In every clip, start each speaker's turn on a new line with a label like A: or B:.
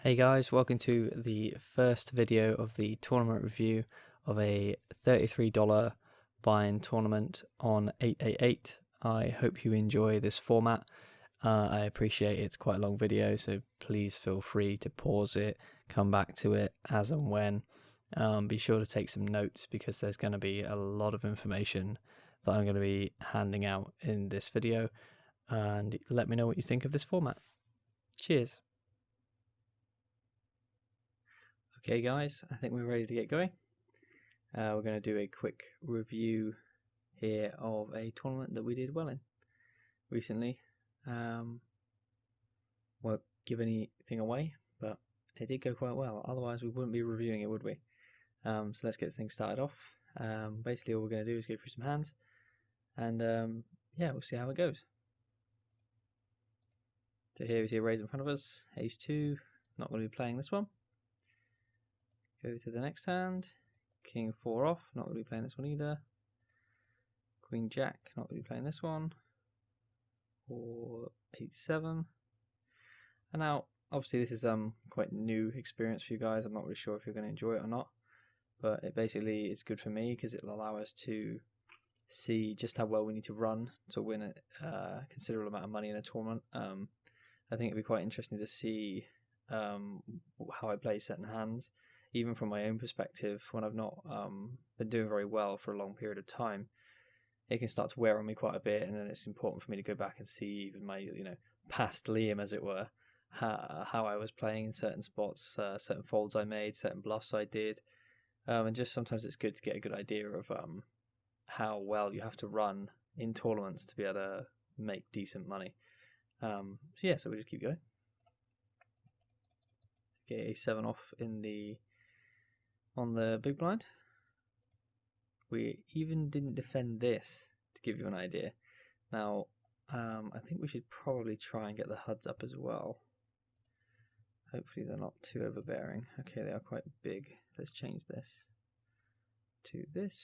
A: Hey guys, welcome to the first video of the tournament review of a $33 buy-in tournament on 888. I hope you enjoy this format. I appreciate it's quite a long video, so please feel free to pause it, come back to it as and when. Be sure to take some notes because there's going to be a lot of information that I'm going to be handing out in this video, and let me know what you think of this format. Cheers. Okay guys, I think we're ready to get going. We're going to do a quick review here of a tournament that we did well in recently. Won't give anything away, but it did go quite well. Otherwise we wouldn't be reviewing it, would we? So let's get things started off. Basically all we're going to do is go through some hands and yeah, we'll see how it goes. So here we see a raise in front of us, ace 2, not going to be playing this one. Go to the next hand, king 4 off, not going to be playing this one either. Queen jack, not going to be playing this one. Or 8-7. And now, obviously this is quite new experience for you guys. I'm not really sure if you're going to enjoy it or not. But it basically is good for me because it'll allow us to see just how well we need to run to win a considerable amount of money in a tournament. I think it'd be quite interesting to see how I play certain hands. Even from my own perspective, when I've not been doing very well for a long period of time, it can start to wear on me quite a bit, and then it's important for me to go back and see even my, past Liam, as it were, how I was playing in certain spots, certain folds I made, certain bluffs I did, and just sometimes it's good to get a good idea of how well you have to run in tournaments to be able to make decent money. So yeah, so we just keep going. Okay, a7 off on the big blind. We even didn't defend this, to give you an idea. Now, I think we should probably try and get the HUDs up as well. Hopefully they're not too overbearing. Okay, they are quite big. Let's change this to this.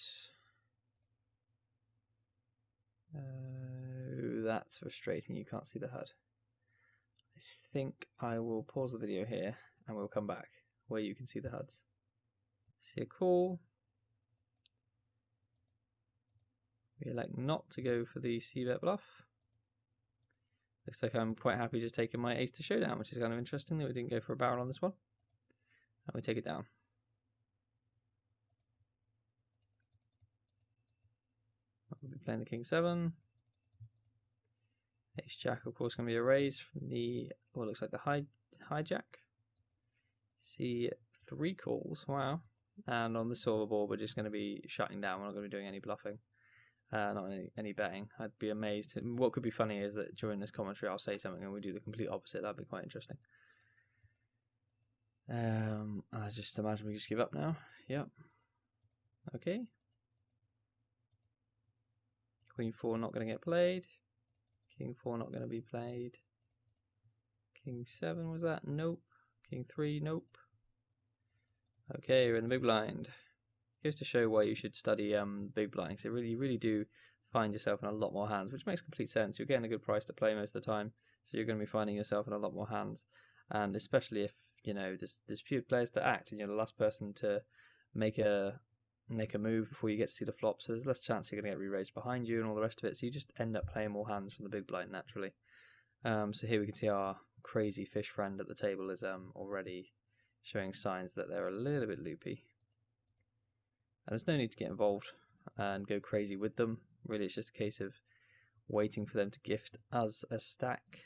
A: That's frustrating, you can't see the HUD. I think I will pause the video here and we'll come back where you can see the HUDs. See a call. We elect not to go for the c-bet bluff. Looks like I'm quite happy just taking my ace to showdown, which is kind of interesting that we didn't go for a barrel on this one. And we take it down. We'll be playing the king 7. Ace jack, of course, going to be a raise from the what looks like the hijack. See 3 calls. Wow. And on the silver board, we're just going to be shutting down. We're not going to be doing any bluffing, not any betting. I'd be amazed. What could be funny is that during this commentary, I'll say something and we do the complete opposite. That'd be quite interesting. I just imagine we just give up now. Yep. Okay. Queen 4 not going to get played. King 4 not going to be played. King 7 was that? Nope. King 3, nope. Okay, we're in the big blind. Goes to show why you should study big blind, because you really do find yourself in a lot more hands, which makes complete sense. You're getting a good price to play most of the time, so you're going to be finding yourself in a lot more hands. And especially if there's few players to act, and you're the last person to make a move before you get to see the flop, so there's less chance you're going to get re-raised behind you and all the rest of it. So you just end up playing more hands from the big blind naturally. So here we can see our crazy fish friend at the table is already showing signs that they're a little bit loopy. And there's no need to get involved and go crazy with them. Really, it's just a case of waiting for them to gift us a stack.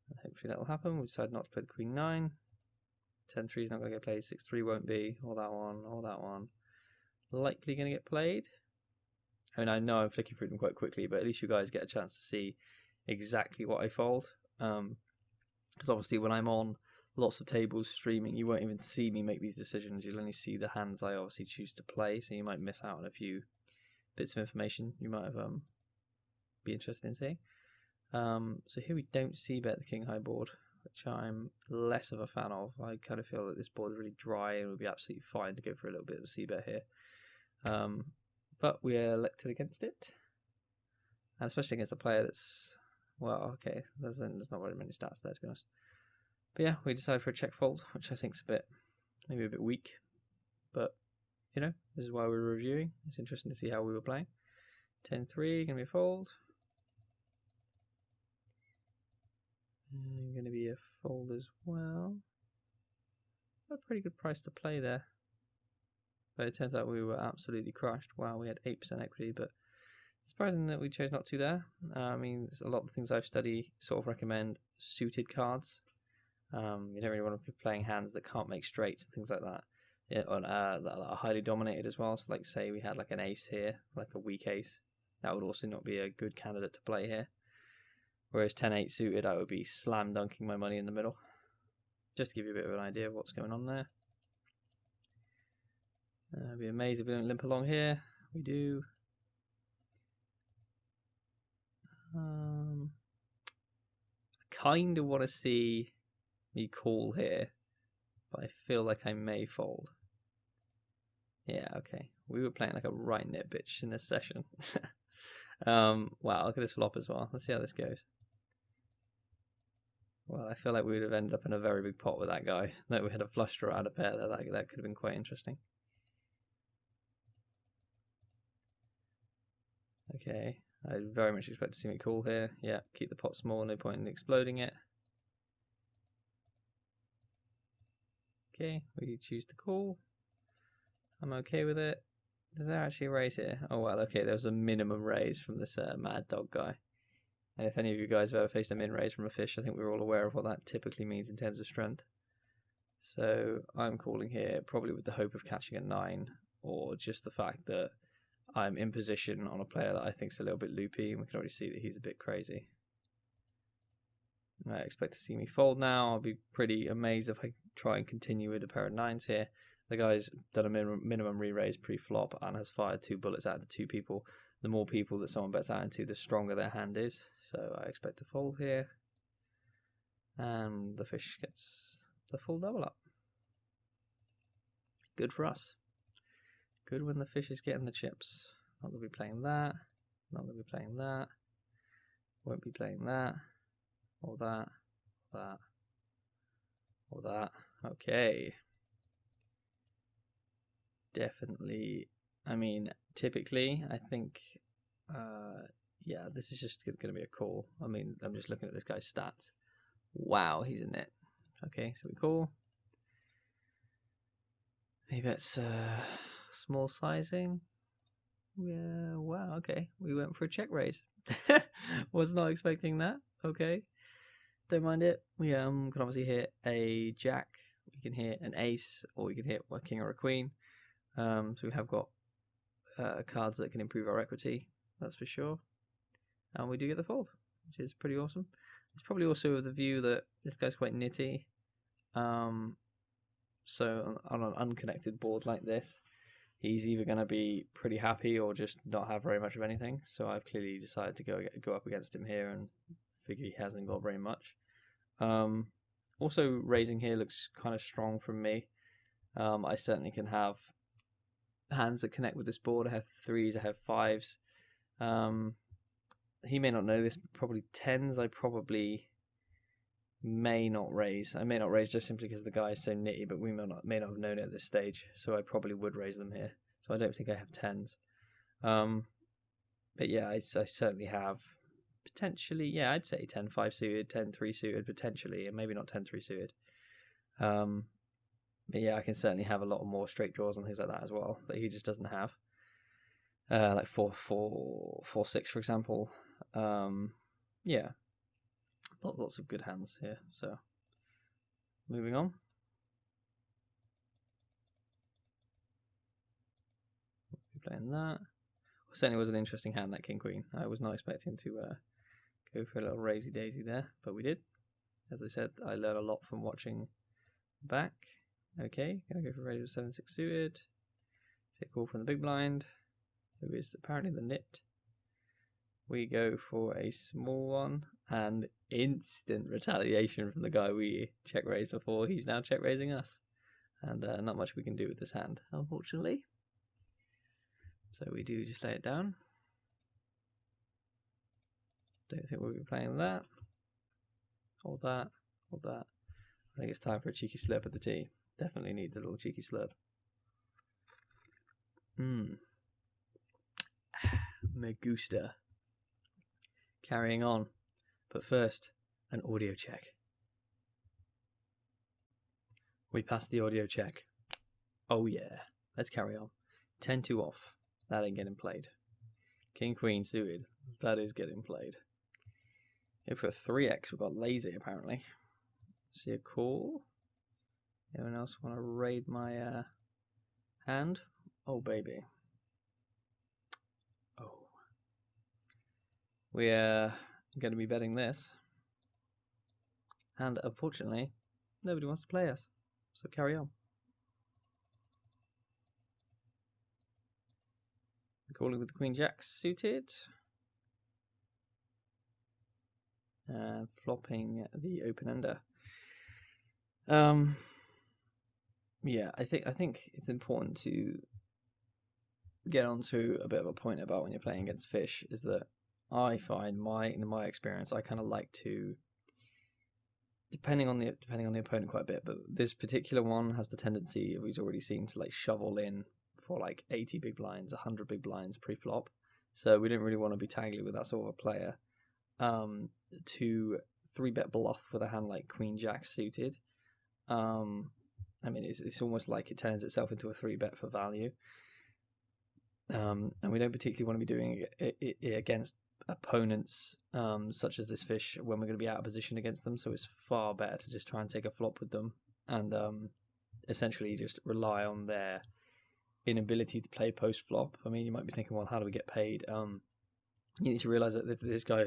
A: And hopefully that will happen. We decide not to play the Queen 9. 10-3 is not going to get played. 6-3 won't be. Or that one, or that one. Likely going to get played. I mean, I know I'm flicking through them quite quickly, but at least you guys get a chance to see exactly what I fold. Because obviously when I'm on lots of tables streaming, you won't even see me make these decisions. You'll only see the hands I obviously choose to play, so you might miss out on a few bits of information you might have be interested in seeing. So here we don't c-bet the king high board, which I'm less of a fan of. I kind of feel that this board is really dry and would be absolutely fine to go for a little bit of a c-bet here. But we elected against it, and especially against a player that's, well, okay, there's not very many stats there, to be honest. But yeah, we decided for a check fold, which I think is maybe a bit weak. But, you know, this is why we're reviewing. It's interesting to see how we were playing. 10-3, going to be a fold. Going to be a fold as well. A pretty good price to play there. But it turns out we were absolutely crushed. Wow, we had 8% equity, but surprising that we chose not to there. I mean, a lot of the things I've studied sort of recommend suited cards. You don't really want to be playing hands that can't make straights and things like that. Yeah, that are highly dominated as well. So, like, say we had like an ace here, like a weak ace, that would also not be a good candidate to play here. Whereas 10-8 suited, I would be slam dunking my money in the middle. Just to give you a bit of an idea of what's going on there. I'd be amazed if we don't limp along here. We do. I kind of want to see me call here, but I feel like I may fold. Yeah, okay. We were playing like a right nit bitch in this session. Wow, look at this flop as well. Let's see how this goes. Well, I feel like we would have ended up in a very big pot with that guy. That we had a flush draw out of pair there. That could have been quite interesting. Okay, I very much expect to see me call here. Yeah, keep the pot small, no point in exploding it. Okay, we choose to call. I'm okay with it. Is there actually a raise here? Oh well, okay, there was a minimum raise from this mad dog guy. And if any of you guys have ever faced a min raise from a fish, I think we're all aware of what that typically means in terms of strength. So I'm calling here probably with the hope of catching a 9, or just the fact that I'm in position on a player that I think is a little bit loopy, and we can already see that he's a bit crazy. I expect to see me fold now. I'll be pretty amazed if I try and continue with a pair of 9s here. The guy's done a minimum re-raise pre-flop and has fired 2 bullets out of 2 people. The more people that someone bets out into, the stronger their hand is. So I expect to fold here. And the fish gets the full double up. Good for us. Good when the fish is getting the chips. Not going to be playing that. Not going to be playing that. Won't be playing that. Or that. That. Or that. Okay. Definitely. I mean, typically, I think, yeah, this is just going to be a call. I mean, I'm just looking at this guy's stats. Wow, he's in it. Okay, so we call. He bets small sizing. Yeah, wow, okay. We went for a check raise. Was not expecting that. Okay. Don't mind it. We can obviously hit a jack. We can hit an ace, or we can hit a king or a queen. So we have got cards that can improve our equity, that's for sure. And we do get the fold, which is pretty awesome. It's probably also with the view that this guy's quite nitty. So on an unconnected board like this, he's either going to be pretty happy or just not have very much of anything. So I've clearly decided to go up against him here and figure he hasn't got very much. Also, raising here looks kind of strong from me. I certainly can have hands that connect with this board. I have 3s, I have 5s. He may not know this, but probably 10s I probably may not raise. I may not raise just simply because the guy is so nitty, but we may not have known it at this stage, so I probably would raise them here. So I don't think I have 10s. But yeah, I certainly have potentially, yeah, I'd say 10-5 suited, 10-3 suited potentially, and maybe not 10-3 suited. But yeah, I can certainly have a lot more straight draws and things like that as well that he just doesn't have. Like 4-6, for example. Yeah, lots of good hands here. So moving on. Playing that. Certainly was an interesting hand, that king queen. I was not expecting to go for a little raisy daisy there, but we did. As I said, I learned a lot from watching back. Okay, gonna go for raise with 7-6 suited. Take call from the big blind, who is apparently the nit. We go for a small one, and instant retaliation from the guy we check raised before. He's now check raising us, and not much we can do with this hand, unfortunately. So we do just lay it down. Don't think we'll be playing that, or that, or that. I think it's time for a cheeky slurp of the tea. Definitely needs a little cheeky slurp. Me gusta. Carrying on. But first, an audio check. We passed the audio check. Oh yeah. Let's carry on. 10-2 off. That ain't getting played. King Queen suited. That is getting played. Go for a 3x. We've got lazy apparently. See a call. Anyone else want to raid my hand? Oh baby. Oh. We're going to be betting this. And unfortunately, nobody wants to play us. So carry on. Calling with the Queen Jack suited. And flopping the open ender. Yeah, I think it's important to get onto a bit of a point about when you're playing against fish is that I find in my experience I kind of like to, depending on the opponent quite a bit, but this particular one has the tendency, we've already seen, to like shovel in for like 80 big blinds, 100 big blinds pre-flop. So we didn't really want to be tangly with that sort of a player. To 3-bet bluff with a hand like Queen Jack suited. I mean, it's almost like it turns itself into a 3-bet for value. And we don't particularly want to be doing it against opponents such as this fish when we're going to be out of position against them. So it's far better to just try and take a flop with them and essentially just rely on their inability to play post-flop. I mean, you might be thinking, well, how do we get paid? You need to realize that if this guy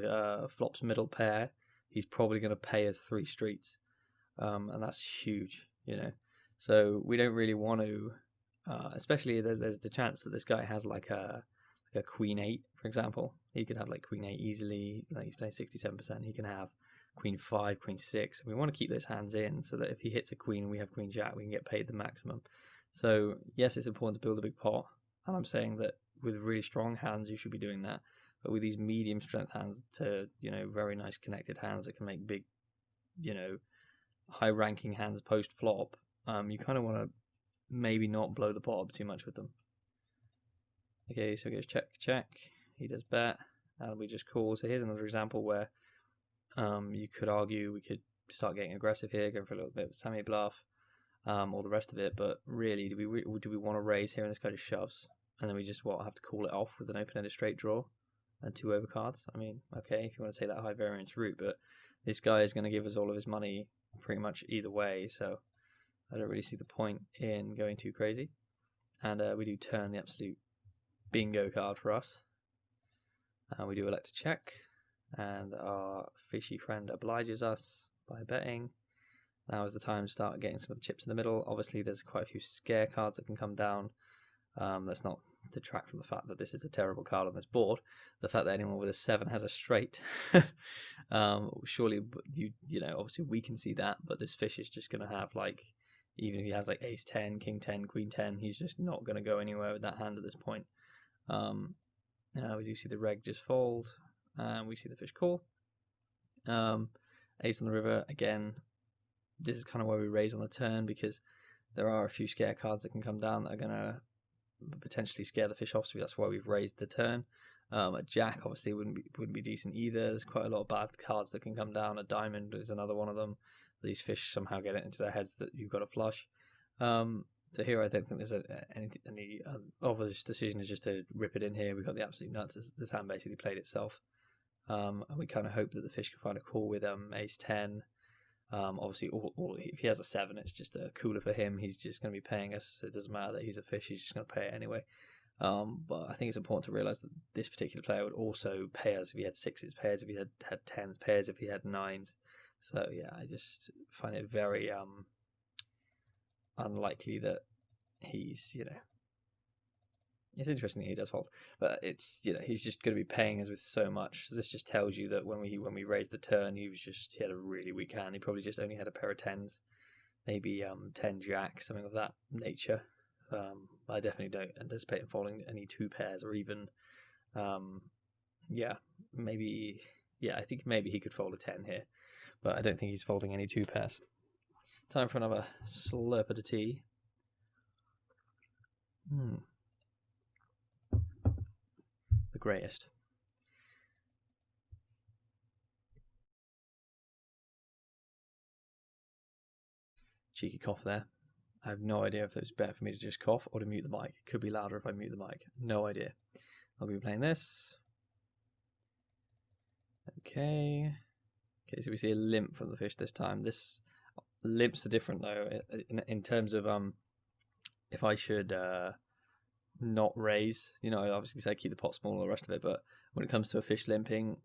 A: flops middle pair, he's probably going to pay us 3 streets, and that's huge, you know. So we don't really want to, especially there's the chance that this guy has like a Queen 8, for example. He could have like Queen 8 easily. Like he's playing 67%. He can have Queen 5, Queen 6. We want to keep those hands in so that if he hits a Queen and we have Queen Jack, we can get paid the maximum. So yes, it's important to build a big pot, and I'm saying that with really strong hands, you should be doing that. But with these medium strength hands to, you know, very nice connected hands that can make big, you know, high ranking hands post flop, you kind of want to maybe not blow the pot up too much with them. Okay, so he goes check, check. He does bet, and we just call. So here's another example where you could argue we could start getting aggressive here, going for a little bit of semi bluff, all the rest of it. But really, do we want to raise here and this guy just shoves, and then we just have to call it off with an open-ended straight draw and 2 overcards? I mean, okay, if you want to take that high variance route, but this guy is going to give us all of his money pretty much either way, so I don't really see the point in going too crazy. And we do turn the absolute bingo card for us. We do elect to check, and our fishy friend obliges us by betting. Now is the time to start getting some of the chips in the middle. Obviously, there's quite a few scare cards that can come down. Let's not detract from the fact that this is a terrible card on this board. The fact that anyone with a 7 has a straight, surely you know, obviously we can see that, but this fish is just going to have, like, even if he has like ace 10, king 10, queen 10, he's just not going to go anywhere with that hand at this point. Now we do see the reg just fold, and we see the fish call. Ace on the river again. This is kind of where we raise on the turn, because there are a few scare cards that can come down that are going to potentially scare the fish off, so that's why we've raised the turn. A jack obviously wouldn't be decent either. There's quite a lot of bad cards that can come down. A diamond is another one of them. These fish somehow get it into their heads that you've got a flush. So here I don't think there's any obvious decision is just to rip it in here. We've got the absolute nuts. This hand basically played itself. And we kind of hope that the fish can find a call with ace 10. Obviously, if he has a 7, it's just a cooler for him. He's just going to be paying us. It doesn't matter that he's a fish. He's just going to pay it anyway. But I think it's important to realise that this particular player would also pay us if he had 6s, pairs if he had 10s, pairs if he had 9s. So yeah, I just find it very unlikely that he's, you know, it's interesting that he does fold, but it's, you know, he's just going to be paying us with so much. So this just tells you that when we raised the turn, he had a really weak hand. He probably just only had a pair of 10s, maybe 10 jack, something of that nature. I definitely don't anticipate him folding any 2 pairs or even, I think maybe he could fold a 10 here, but I don't think he's folding any 2 pairs. Time for another slurp of the tea. The greatest. Cheeky cough there. I have no idea if it's better for me to just cough or to mute the mic. It could be louder if I mute the mic. No idea. I'll be playing this. Okay. Okay, so we see a limp from the fish this time. This limps are different though in terms of if I should not raise. You know, I obviously say keep the pot small and the rest of it, but when it comes to a fish limping,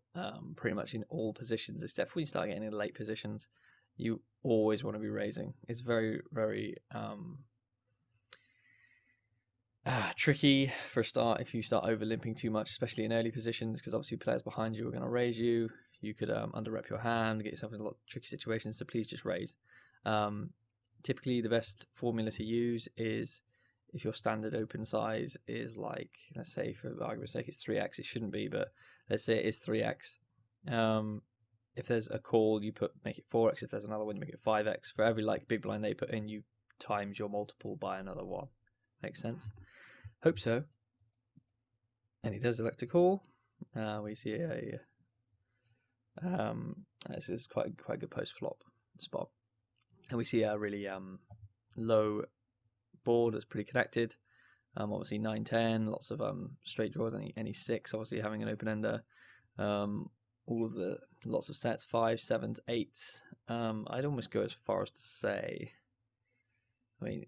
A: pretty much in all positions, except when you start getting in late positions, you always want to be raising. It's very, very tricky for a start if you start over limping too much, especially in early positions, because obviously players behind you are going to raise you. You could under-rep your hand, get yourself in a lot of tricky situations, so please just raise. Typically, the best formula to use is if your standard open size is like, let's say for argument's sake, it's 3x. It shouldn't be, but let's say it is 3x. If there's a call, you make it 4x. If there's another one, you make it 5x. For every like big blind they put in, you times your multiple by another one. Makes sense? Hope so. And he does elect to call. We see a this is quite a good post flop spot, and we see a really low board that's pretty connected. Obviously 9-10, lots of straight draws, any 6, obviously having an open ender. All of the lots of sets, 5, 7s, 8s. I'd almost go as far as to say, I mean,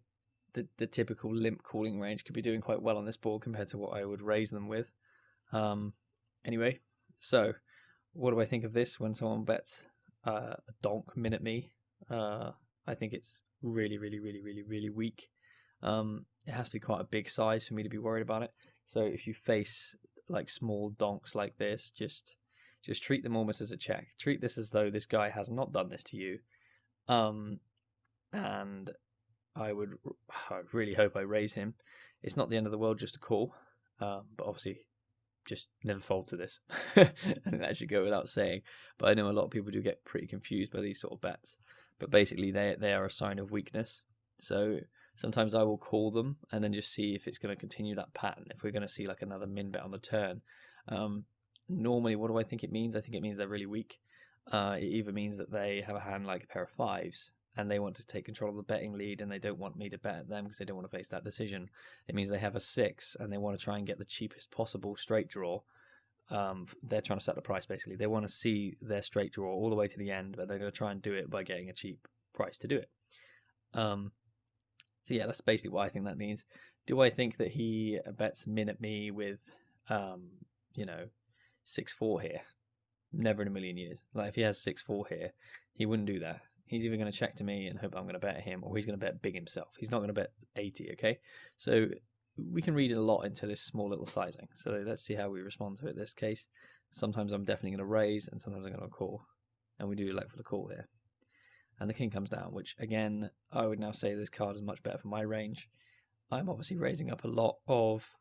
A: the typical limp calling range could be doing quite well on this board compared to what I would raise them with. Anyway, so what do I think of this when someone bets a donk min at me? I think it's really, really, really, really, really weak. It has to be quite a big size for me to be worried about it. So if you face like small donks like this, just treat them almost as a check. Treat this as though this guy has not done this to you. And I really hope I raise him. It's not the end of the world just to call, but obviously just never fold to this. And that should go without saying. But I know a lot of people do get pretty confused by these sort of bets. But basically they are a sign of weakness. So sometimes I will call them and then just see if it's going to continue that pattern. If we're going to see like another min bet on the turn. Normally, what do I think it means? I think it means they're really weak. It either means that they have a hand like a pair of 5s and they want to take control of the betting lead and they don't want me to bet at them because they don't want to face that decision. It means they have a 6 and they want to try and get the cheapest possible straight draw. They're trying to set the price, basically. They want to see their straight draw all the way to the end, but they're going to try and do it by getting a cheap price to do it. So yeah, that's basically what I think that means. Do I think that he bets min at me with, 6-4 here? Never in a million years. Like if he has 6-4 here, he wouldn't do that. He's either going to check to me and hope I'm going to bet him, or he's going to bet big himself. He's not going to bet 80, okay? So we can read a lot into this small little sizing. So let's see how we respond to it in this case. Sometimes I'm definitely going to raise, and sometimes I'm going to call. And we do elect for the call here. And the king comes down, which, again, I would now say this card is much better for my range. I'm obviously raising up a lot of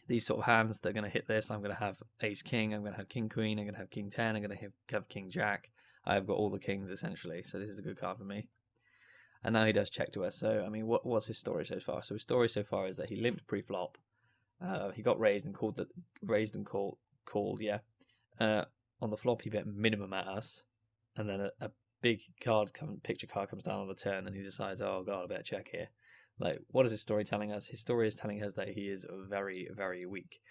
A: these sort of hands that are going to hit this. I'm going to have ace-king, I'm going to have king-queen, I'm going to have king-10, I'm going to have king-jack. I've got all the kings, essentially, so this is a good card for me. And now he does check to us. So, I mean, what's his story so far? So his story so far is that he limped pre-flop. He got raised and called. Yeah. On the flop, he bet minimum at us, and then a big picture card comes down on the turn, and he decides, oh god, I better check here. Like, what is his story telling us? His story is telling us that he is very, very weak.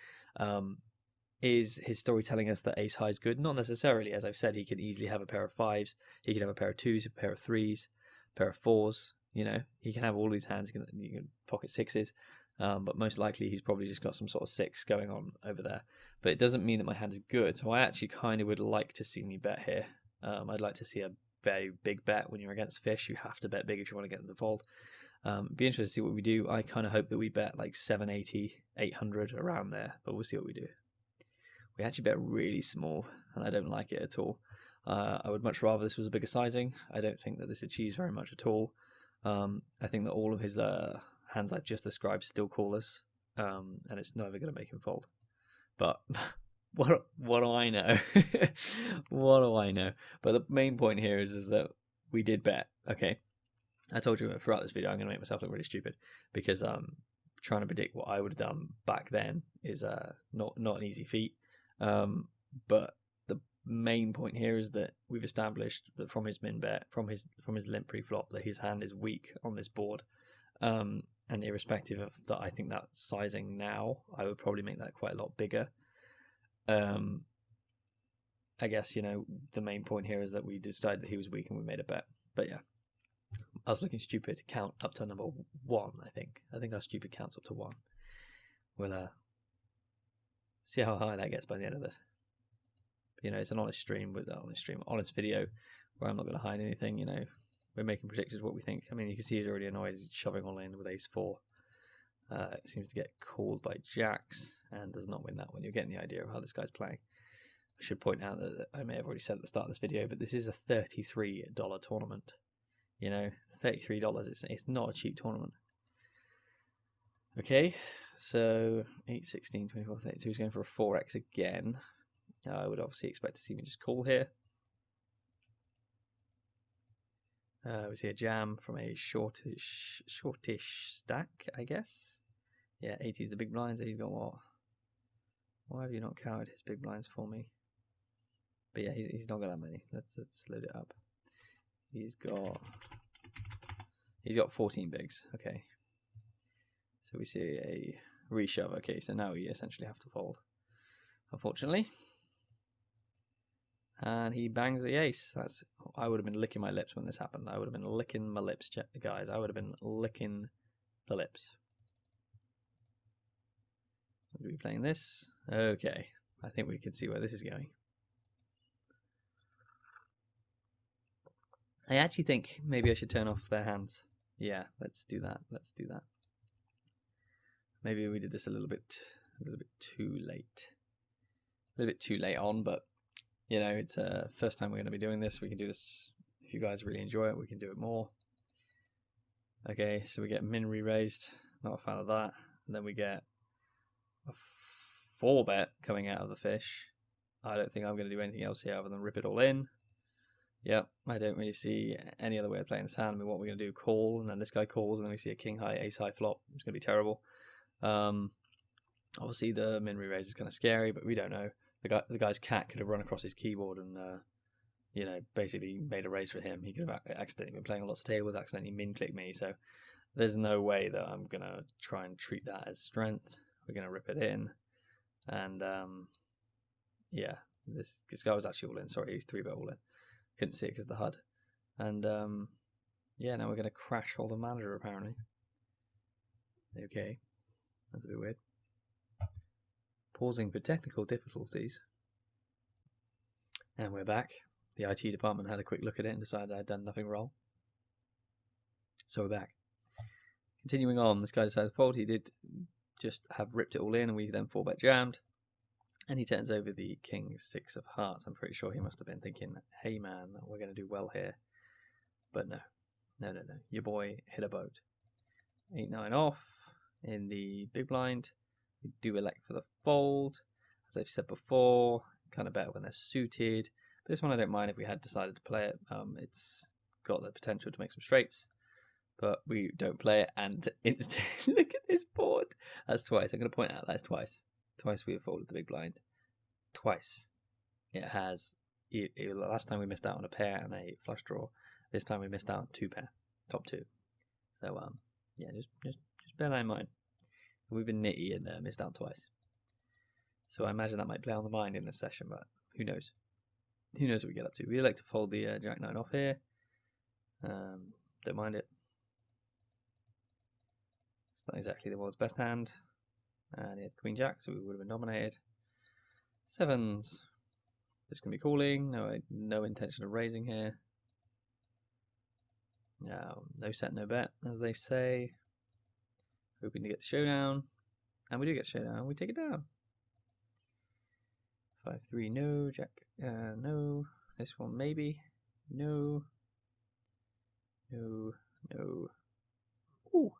A: Is his story telling us that ace high is good? Not necessarily. As I've said, he could easily have a pair of 5s. He could have a pair of 2s, a pair of 3s. Pair of 4s, he can have all these hands. You can pocket 6s, but most likely he's probably just got some sort of 6 going on over there. But it doesn't mean that my hand is good. So I actually kind of would like to see me bet here. I'd like to see a very big bet. When you're against fish, you have to bet big if you want to get in the fold. Be interested to see what we do. I kind of hope that we bet like 780, 800 around there, but we'll see what we do. We actually bet really small, and I don't like it at all. I would much rather this was a bigger sizing. I don't think that this achieves very much at all. I think that all of his hands I've just described still call us, and it's never going to make him fold. But what do I know? What do I know? But the main point here is that we did bet. Okay, I told you throughout this video I'm going to make myself look really stupid because trying to predict what I would have done back then is not an easy feat. But the main point here is that we've established that from his min bet, from his limp pre-flop, that his hand is weak on this board. And irrespective of that, I think that sizing now, I would probably make that quite a lot bigger. I guess, you know, the main point here is that we decided that he was weak and we made a bet. But yeah, us looking stupid count up to number 1, I think. I think our stupid counts up to 1. We'll see how high that gets by the end of this. You know, it's an honest stream with honest video where I'm not going to hide anything. You know, we're making predictions what we think. I mean, you can see he's already annoyed. He's shoving all in with ace 4. It seems to get called by jacks and does not win that one. You're getting the idea of how this guy's playing. I should point out that I may have already said at the start of this video, but this is a $33 tournament. You know, $33. It's not a cheap tournament. Okay, so 8, 16, 24, 32. He's going for a 4x again. I would obviously expect to see me just call here. We see a jam from a shortish stack, I guess. Yeah, 80 is the big blind, so he's got what? Why have you not counted his big blinds for me? But yeah, he's not got that many. Let's load it up. He's got 14 bigs. Okay. So we see a reshove. Okay, so now we essentially have to fold, unfortunately. And he bangs the ace. I would have been licking my lips when this happened. I would have been licking my lips, guys. I would have been licking the lips. Are we playing this? Okay. I think we can see where this is going. I actually think maybe I should turn off their hands. Yeah, let's do that. Let's do that. Maybe we did this a little bit too late. A little bit too late on, but you know, it's first time we're going to be doing this. We can do this. If you guys really enjoy it, we can do it more. Okay, so we get min re-raised. Not a fan of that. And then we get a 4-bet coming out of the fish. I don't think I'm going to do anything else here other than rip it all in. Yep, I don't really see any other way of playing this hand. I mean, what we're going to do, call, and then this guy calls, and then we see a king high, ace high flop. It's going to be terrible. Obviously, the min re-raise is kind of scary, but we don't know. The guy's cat could have run across his keyboard and, you know, basically made a raise for him. He could have accidentally been playing lots of tables, accidentally min-click me. So there's no way that I'm going to try and treat that as strength. We're going to rip it in. And, yeah, this guy was actually all in. Sorry, he's 3-bet all in. Couldn't see it because of the HUD. And, yeah, now we're going to crash hold the manager, apparently. Okay. That's a bit weird. Pausing for technical difficulties. And we're back. The IT department had a quick look at it and decided I'd done nothing wrong. So we're back. Continuing on, this guy decided to fold. He did just have ripped it all in, and we then 4-bet jammed. And he turns over the king 6 of hearts. I'm pretty sure he must have been thinking, hey man, we're going to do well here. But no. No. Your boy hit a boat. 8-9 off in the big blind. We do elect for the fold. As I've said before, kind of better when they're suited. But this one I don't mind if we had decided to play it. It's got the potential to make some straights. But we don't play it, and instantly, look at this board. That's twice. I'm going to point out that's twice. Twice we have folded the big blind. Twice. It has. Last time we missed out on a pair and a flush draw. This time we missed out on 2 pair. Top 2. So, yeah, just bear that in mind. We've been nitty and missed out twice. So I imagine that might play on the mind in this session, but who knows? Who knows what we get up to? We like to fold the Jack 9 off here. Don't mind it. It's not exactly the world's best hand. And he had Queen Jack, so we would have been nominated. 7s. Just going to be calling. No intention of raising here. No set, no bet, as they say. Hoping to get the showdown. And we do get showdown. We take it down. 5-3, no. Jack, no. This one, maybe. No. No. Ooh.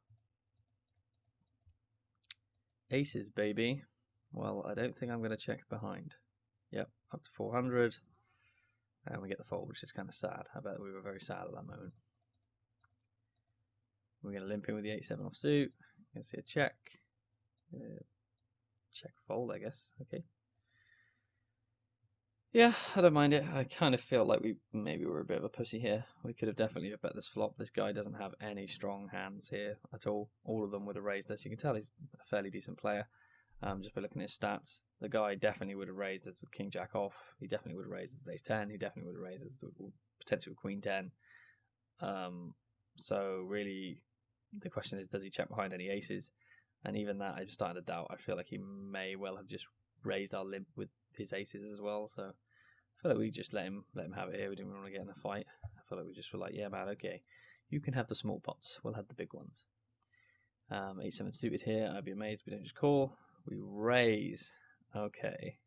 A: Aces, baby. Well, I don't think I'm going to check behind. Yep, up to 400. And we get the fold, which is kind of sad. I bet we were very sad at that moment. We're going to limp in with the 8-7 offsuit. You can see a check. Check fold, I guess. Okay. Yeah, I don't mind it. I kind of feel like we maybe were a bit of a pussy here. We could have definitely bet this flop. This guy doesn't have any strong hands here at all. All of them would have raised us. You can tell he's a fairly decent player. Just by looking at his stats, the guy definitely would have raised us with King Jack off. He definitely would have raised with Ace 10. He definitely would have raised us with potentially with Queen 10. So really, the question is, does he check behind any aces? And even that, I'm starting to doubt. I feel like he may well have just raised our limp with his aces as well. So I feel like we just let him have it here. We didn't want to get in a fight. I feel like we just were like, yeah, man, okay, you can have the small pots. We'll have the big ones. 8-7 suited here. I'd be amazed we don't just call. We raise. Okay.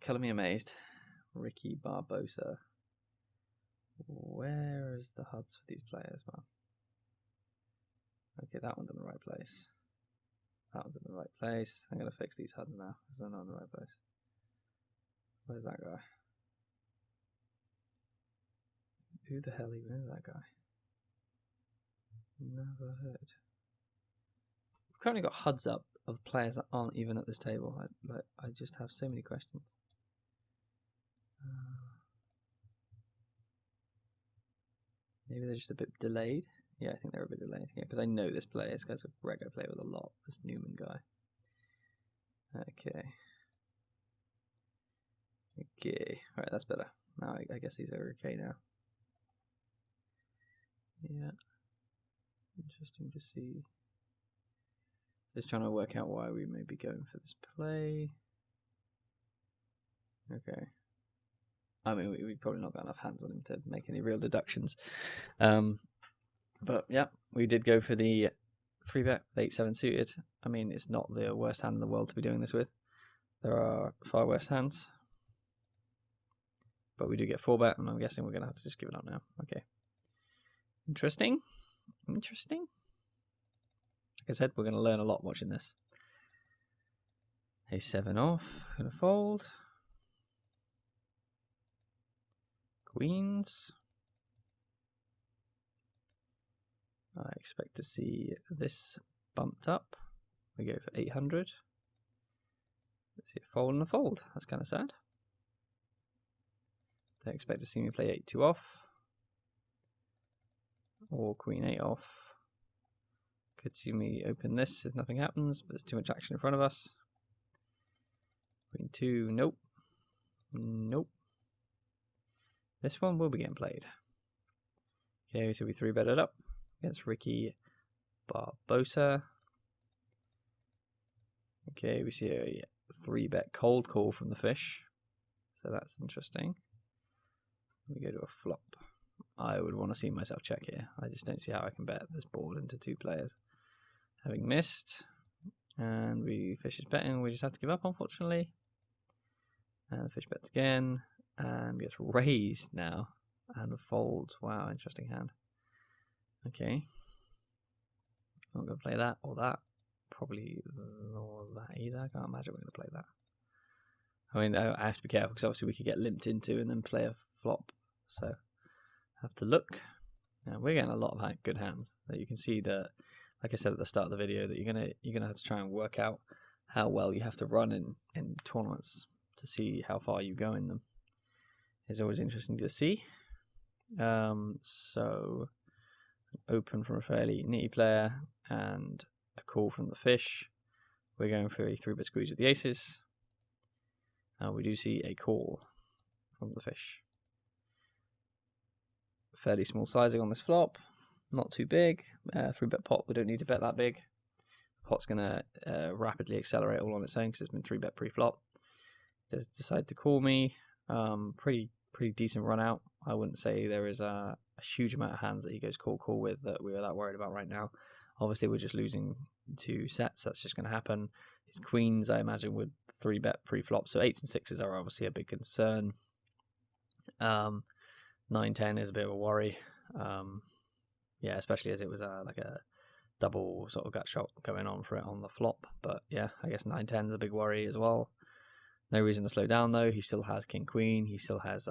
A: Color me amazed. Ricky Barbosa. Where is the HUDs for these players, man? Okay, that one's in the right place. That one's in the right place. I'm going to fix these HUDs now because they're not in the right place. Where's that guy? Who the hell even is that guy? Never heard. We've currently got HUDs up of players that aren't even at this table. I just have so many questions. Maybe they're just a bit delayed. Yeah, I think they're a bit delayed. Yeah, because I know this player. This guy's a regular player with a lot. This Newman guy. Okay. Alright, that's better. Now I guess these are okay now. Yeah. Interesting to see. Just trying to work out why we may be going for this play. Okay. I mean, we've probably not got enough hands on him to make any real deductions. But yeah, we did go for the 3-bet, 8-7 suited. I mean, it's not the worst hand in the world to be doing this with. There are far worse hands. But we do get 4-bet, and I'm guessing we're going to have to just give it up now. Okay. Interesting. Like I said, we're going to learn a lot watching this. A7 off. Going to fold. Queens. I expect to see this bumped up. We go for 800. Let's see a fold and a fold. That's kind of sad. They expect to see me play 8-2 off. Or Queen 8 off. Could see me open this if nothing happens, but there's too much action in front of us. Queen 2, nope. This one will be getting played. Okay, so we 3-bet it up against Ricky Barbosa. Okay, we see a 3-bet cold call from the fish. So that's interesting. We go to a flop. I would want to see myself check here. I just don't see how I can bet this board into 2 players. Having missed. And we fish is betting. We just have to give up, unfortunately. And the fish bets again. And gets raised now. And folds. Wow, interesting hand. Okay. I'm not going to play that or that. Probably not that either. I can't imagine we're going to play that. I mean, I have to be careful because obviously we could get limped into and then play a flop. So, have to look. Now, we're getting a lot of good hands. That you can see that, like I said at the start of the video, that you're gonna have to try and work out how well you have to run in tournaments to see how far you go in them. It's always interesting to see. So, open from a fairly nitty player and a call from the fish. We're going for a 3-bet squeeze with the aces. We do see a call from the fish. Fairly small sizing on this flop, not too big. 3-bet pot, we don't need to bet that big. Pot's going to rapidly accelerate all on its own because it's been 3-bet pre-flop. Just decide to call me. Pretty decent run out. I wouldn't say there is a huge amount of hands that he goes call with that we're that worried about right now. Obviously, we're just losing 2 sets. That's just going to happen. His queens, I imagine, would 3-bet pre-flop. So 8s and 6s are obviously a big concern. 9-10 is a bit of a worry. Yeah, especially as it was like a double sort of gut shot going on for it on the flop. But yeah, I guess 9-10 is a big worry as well. No reason to slow down though. He still has king queen. He still has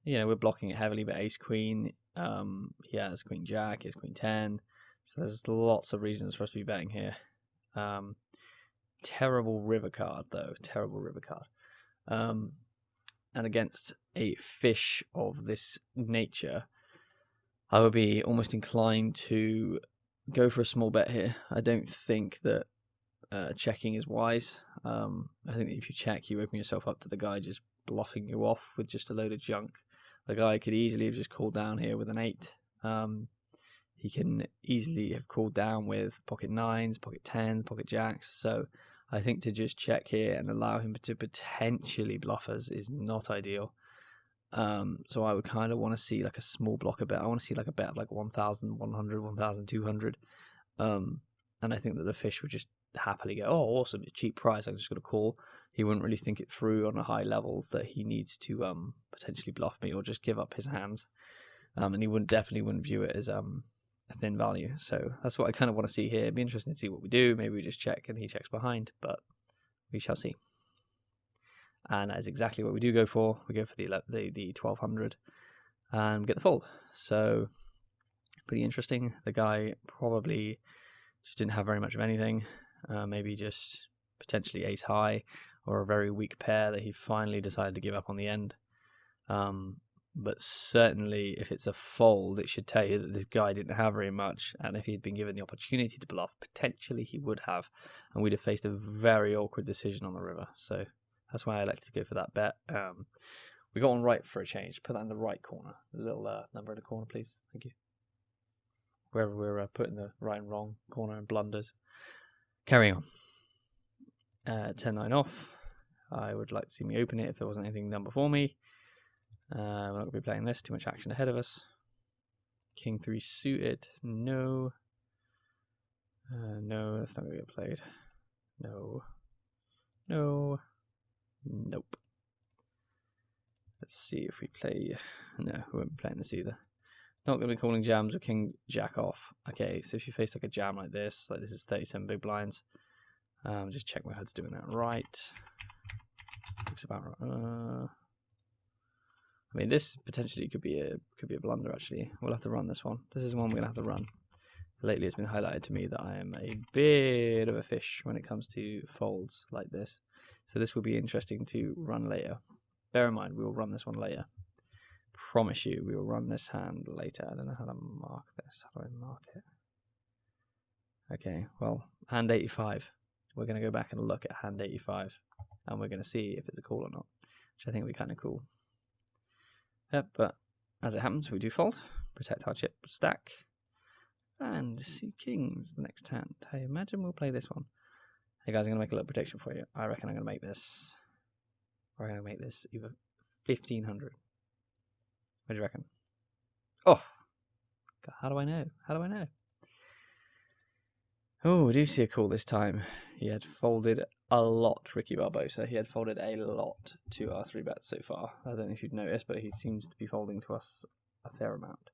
A: we're blocking it heavily, but ace queen. He has queen jack. He has queen 10. So there's lots of reasons for us to be betting here. Terrible river card though. Terrible river card. And against a fish of this nature, I would be almost inclined to go for a small bet here. I don't think that checking is wise. I think that if you check, you open yourself up to the guy just bluffing you off with just a load of junk. The guy could easily have just called down here with an 8. He can easily have called down with pocket 9s, pocket 10s, pocket jacks. So I think to just check here and allow him to potentially bluff us is not ideal. So I would kind of want to see like a small blocker bet. I want to see like a bet of like 1,100, 1,200. And I think that the fish would just happily go, oh, awesome, a cheap price, I'm just going to call. He wouldn't really think it through on a high level that he needs to potentially bluff me or just give up his hands. And he definitely wouldn't view it as a thin value. So that's what I kind of want to see here. It'd be interesting to see what we do. Maybe we just check and he checks behind, but we shall see. And that is exactly what we do go for. We go for the 1,200 and get the fold. So pretty interesting. The guy probably just didn't have very much of anything. Maybe just potentially ace high or a very weak pair that he finally decided to give up on the end. But certainly if it's a fold, it should tell you that this guy didn't have very much, and if he'd been given the opportunity to bluff, potentially he would have, and we'd have faced a very awkward decision on the river. So that's why I like to go for that bet. We got one right for a change. Put that in the right corner. The little number in the corner, please. Thank you. Wherever we're putting the right and wrong corner and blunders. Carrying on. 10-9 off. I would like to see me open it if there wasn't anything done before me. We're not going to be playing this. Too much action ahead of us. King 3 suited. No. No, that's not going to get played. No. No. Nope. Let's see if we play. No, we won't be playing this either. Not going to be calling jams with king jack off. Okay, so if you face like a jam like this is 37 big blinds. Just check my head's doing that right. Looks about right. I mean, this potentially could be a blunder. Actually, we'll have to run this one. This is one we're gonna have to run. Lately, it's been highlighted to me that I am a bit of a fish when it comes to folds like this. So this will be interesting to run later. Bear in mind, we will run this one later. Promise you, we will run this hand later. I don't know how to mark this. How do I mark it? Okay, well, hand 85. We're going to go back and look at hand 85, and we're going to see if it's a call or not, which I think would be kind of cool. Yep, but as it happens, we do fold, protect our chip stack, and see kings the next hand. I imagine we'll play this one. Hey guys, I'm going to make a little prediction for you. I reckon I'm going to make this, or I'm going to make this either 1,500. What do you reckon? Oh, God, how do I know? How do I know? Oh, we do see a call this time. He had folded a lot, Ricky Barbosa. He had folded a lot to our 3 bets so far. I don't know if you'd noticed, but he seems to be folding to us a fair amount.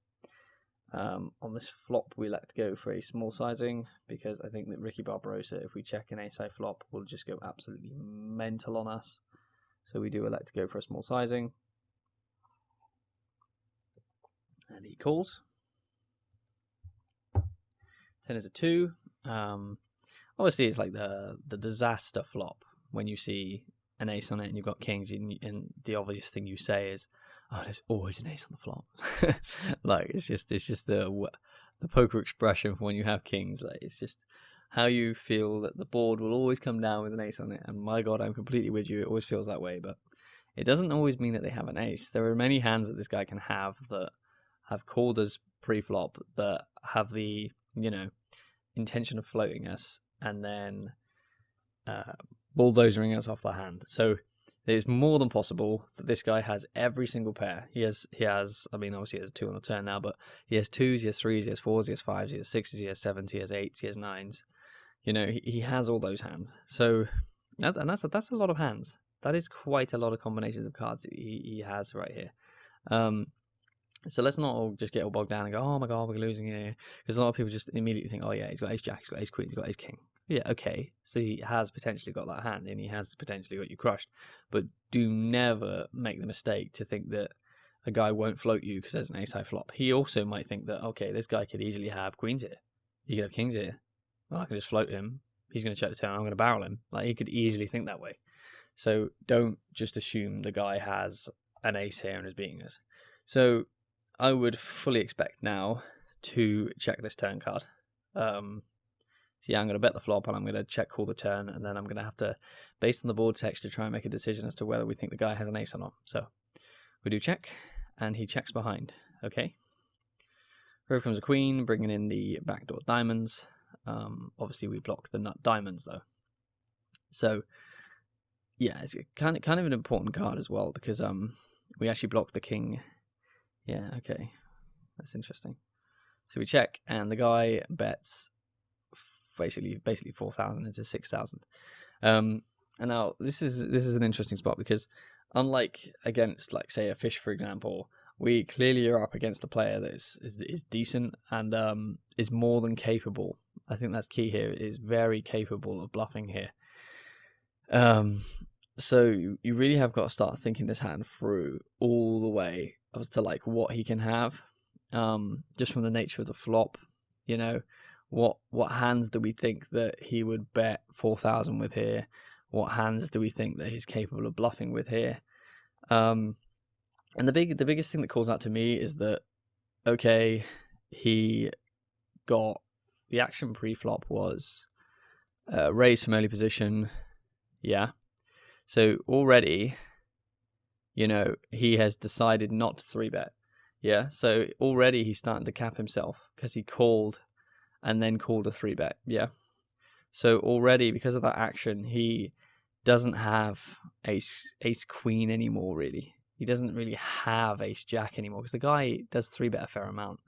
A: On this flop, we elect to go for a small sizing because I think that Ricky Barbarossa, if we check an ace-high flop, will just go absolutely mental on us. So we do elect to go for a small sizing. And he calls. 10 is a 2. Obviously, it's like the disaster flop when you see an ace on it and you've got kings, and the obvious thing you say is, "Oh, there's always an ace on the flop." Like it's just the poker expression for when you have kings. Like it's just how you feel that the board will always come down with an ace on it. And my God, I'm completely with you. It always feels that way, but it doesn't always mean that they have an ace. There are many hands that this guy can have that have called us pre-flop that have the intention of floating us and then bulldozering us off the hand. So it's more than possible that this guy has every single pair. He has. I mean, obviously he has a 2 on the turn now, but he has 2s, he has 3s, he has 4s, he has 5s, he has 6s, he has 7s, he has 8s, he has 9s. He has all those hands. So that's a lot of hands. That is quite a lot of combinations of cards he has right here. So let's not all just get all bogged down and go, oh my god, we're losing here. Because a lot of people just immediately think, oh yeah, he's got ace jack, he's got ace queen, he's got ace king. Yeah, okay. So he has potentially got that hand and he has potentially got you crushed. But do never make the mistake to think that a guy won't float you because there's an ace high flop. He also might think that, okay, this guy could easily have queens here. He could have kings here. Well, I can just float him. He's going to check the turn. I'm going to barrel him. Like, he could easily think that way. So don't just assume the guy has an ace here and is beating us. So I would fully expect now to check this turn card. So yeah, I'm going to bet the flop and I'm going to check call the turn, and then I'm going to have to, based on the board text, to try and make a decision as to whether we think the guy has an ace or not. So we do check, and he checks behind. Okay. Here comes a queen, bringing in the backdoor diamonds. Obviously, we block the nut diamonds though. So yeah, it's kind of an important card as well because we actually block the king. Yeah, okay, that's interesting. So we check, and the guy bets basically 4,000 into 6,000. And now this is an interesting spot because unlike against, like, say, a fish, for example, we clearly are up against a player that is decent and is more than capable. I think that's key here. Is very capable of bluffing here. So you really have got to start thinking this hand through all the way as to like what he can have, just from the nature of the flop. You know, what hands do we think that he would bet 4,000 with here? What hands do we think that he's capable of bluffing with here? And the biggest thing that calls out to me is that, okay, he got the action pre-flop was raise from early position, yeah. So already, you know, he has decided not to 3-bet, yeah. So already he's starting to cap himself because he called and then called a 3-bet, yeah. So already, because of that action, he doesn't have ace queen anymore, really. He doesn't really have ace jack anymore because the guy does 3-bet a fair amount.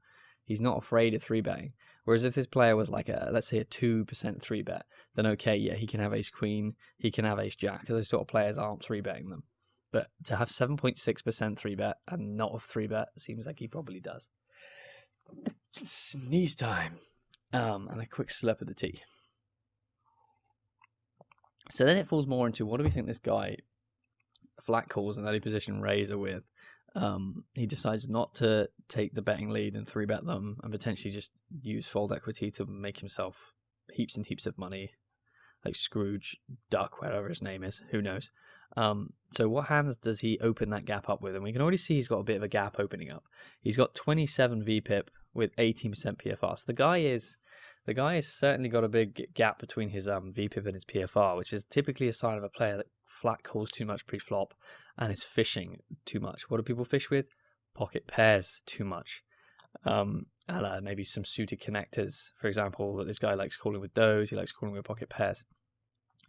A: He's not afraid of 3-betting. Whereas if this player was like let's say a 2% 3-bet, then okay, yeah, he can have ace queen, he can have ace jack. Those sort of players aren't 3-betting them. But to have 7.6% 3-bet and not a 3-bet seems like he probably does. Sneeze time. And a quick slurp of the tea. So then it falls more into, what do we think this guy flat calls an early position raiser with? He decides not to take the betting lead and 3-bet them and potentially just use fold equity to make himself heaps and heaps of money, like Scrooge Duck, whatever his name is, who knows. So what hands does he open that gap up with? And we can already see he's got a bit of a gap opening up. He's got 27 VPIP with 18% PFR. So the guy has certainly got a big gap between his VPIP and his PFR, which is typically a sign of a player that flat calls too much pre-flop and is fishing too much. What do people fish with? Pocket pairs too much. And maybe some suited connectors, for example, that this guy likes calling with those. He likes calling with pocket pairs.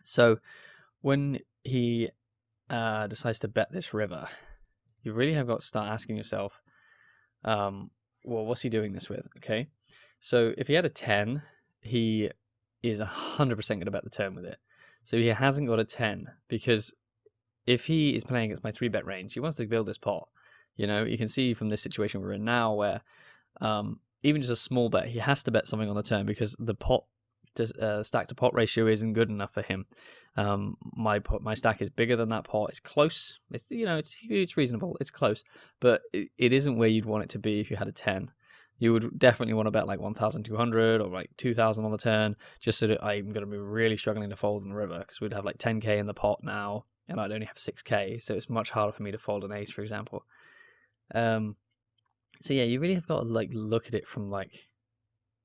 A: So when he decides to bet this river, you really have got to start asking yourself, well, what's he doing this with? Okay, so if he had a 10, he is 100% going to bet the turn with it. So he hasn't got a 10 because if he is playing against my 3-bet range, he wants to build this pot. You know, you can see from this situation we're in now where even just a small bet, he has to bet something on the turn because the pot stack to pot ratio isn't good enough for him. My stack is bigger than that pot. It's close. It's reasonable. It's close, but it isn't where you'd want it to be if you had a 10. You would definitely want to bet like 1,200 or like 2,000 on the turn, just so that I'm going to be really struggling to fold in the river because we'd have like 10k in the pot now, and I'd only have 6k, so it's much harder for me to fold an ace, for example. So yeah, you really have got to like look at it from like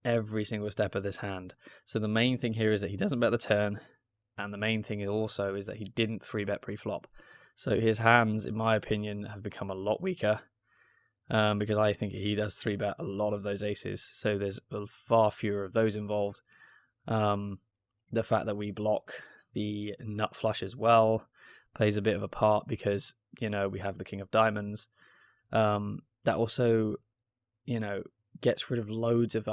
A: every single step of this hand. So the main thing here is that he doesn't bet the turn, and the main thing also is that he didn't 3-bet pre-flop. So his hands, in my opinion, have become a lot weaker. Because I think he does 3-bet a lot of those aces, so there's far fewer of those involved. The fact that we block the nut flush as well plays a bit of a part because, you know, we have the king of diamonds. That also, you know, gets rid of loads of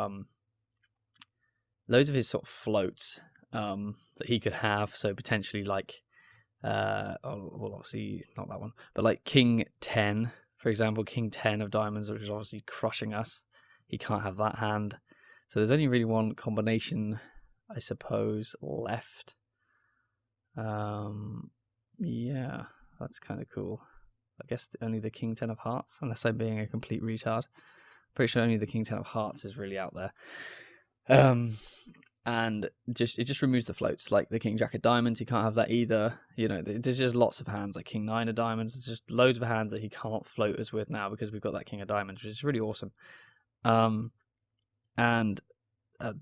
A: his sort of floats that he could have. So potentially like, well, obviously not that one, but like king 10.
B: For example, King 10 of diamonds, which is obviously crushing us. He can't have that hand. So there's only really one combination, I suppose, left. Yeah, that's kind of cool. I guess only the King 10 of hearts, unless I'm being a complete retard. Pretty sure only the King 10 of hearts is really out there. And it just removes the floats, like the King Jack of diamonds. He can't have that either. You know, there's just lots of hands, like King 9 of diamonds. There's just loads of hands that he can't float us with now because we've got that King of diamonds, which is really awesome. And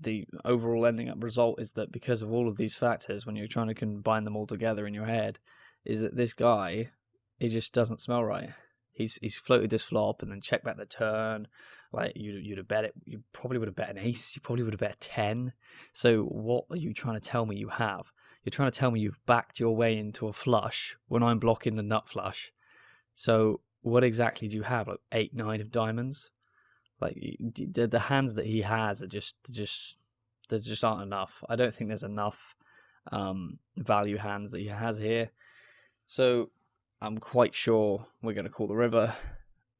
B: the overall ending up result is that because of all of these factors, when you're trying to combine them all together in your head, is that this guy, he just doesn't smell right. He's floated this flop and then check back the turn. Like you'd have bet it. You probably would have bet an ace. You probably would have bet a 10. So what are you trying to tell me you have? You're trying to tell me you've backed your way into a flush when I'm blocking the nut flush. So what exactly do you have? Like 8, 9 of diamonds? Like the hands that he has are just there just aren't enough. I don't think there's enough value hands that he has here. So I'm quite sure we're going to call the river,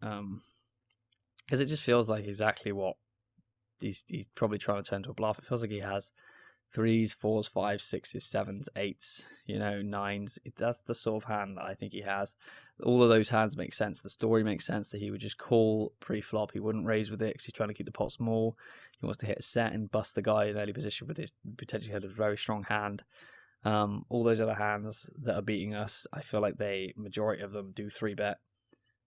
B: because it just feels like exactly what he's probably trying to turn to a bluff. It feels like he has 3s, 4s, 5s, 6s, 7s, 8s, 9s. That's the sort of hand that I think he has. All of those hands make sense. The story makes sense that he would just call pre-flop. He wouldn't raise with it because he's trying to keep the pot small. He wants to hit a set and bust the guy in early position with his potentially had a very strong hand. All those other hands that are beating us, I feel like majority of them do 3-bet.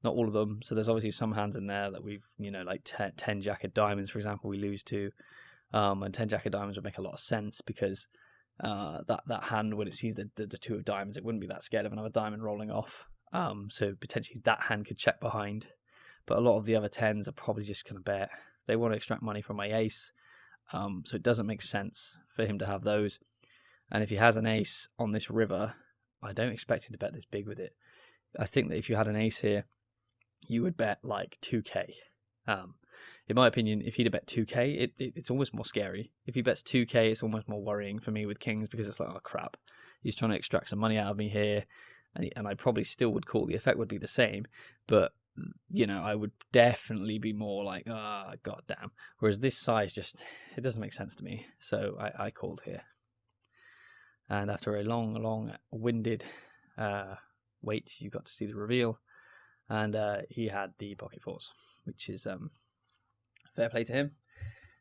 B: Not all of them. So there's obviously some hands in there that we've, like 10 Jack of diamonds, for example, we lose to. And 10 Jack of diamonds would make a lot of sense because that hand, when it sees the 2 of diamonds, it wouldn't be that scared of another diamond rolling off. So potentially that hand could check behind. But a lot of the other 10s are probably just going to bet. They want to extract money from my ace. So it doesn't make sense for him to have those. And if he has an ace on this river, I don't expect him to bet this big with it. I think that if you had an ace here, you would bet like 2k. In my opinion, if he'd have bet 2k, it's almost more scary. If he bets 2k, it's almost more worrying for me with kings because it's like, oh crap, he's trying to extract some money out of me here, and I probably still would call. The effect would be the same, but I would definitely be more like, ah, goddamn. Whereas this size it doesn't make sense to me, so I called here. And after a long-winded wait, you got to see the reveal. And he had the pocket fours, which is fair play to him.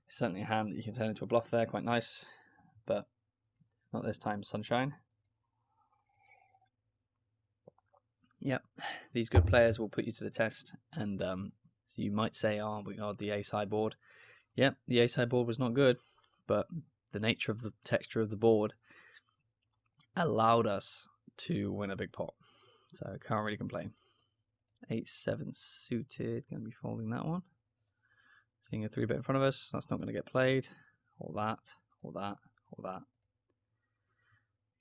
B: It's certainly a hand that you can turn into a bluff there, quite nice. But not this time, sunshine. Yep, these good players will put you to the test. And so you might say, oh, we got the ace high board. Yep, the ace high board was not good. But the nature of the texture of the board allowed us to win a big pot. So I can't really complain. 8-7 suited, going to be folding that one. Seeing a 3-bet in front of us, that's not going to get played. All that.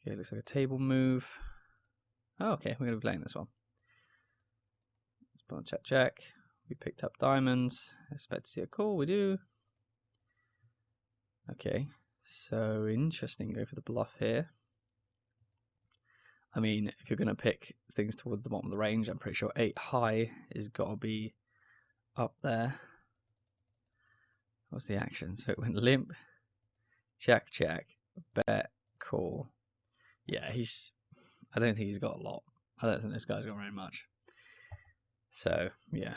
B: Okay, looks like a table move. Oh, okay, we're going to be playing this one. Let's put on check. We picked up diamonds. Expect to see a call, we do. Okay, so interesting, go for the bluff here. I mean, if you're going to pick things towards the bottom of the range, I'm pretty sure 8 high is got to be up there. What's the action? So it went limp, check, bet, call. Yeah, I don't think he's got a lot. I don't think this guy's got very much. So, yeah.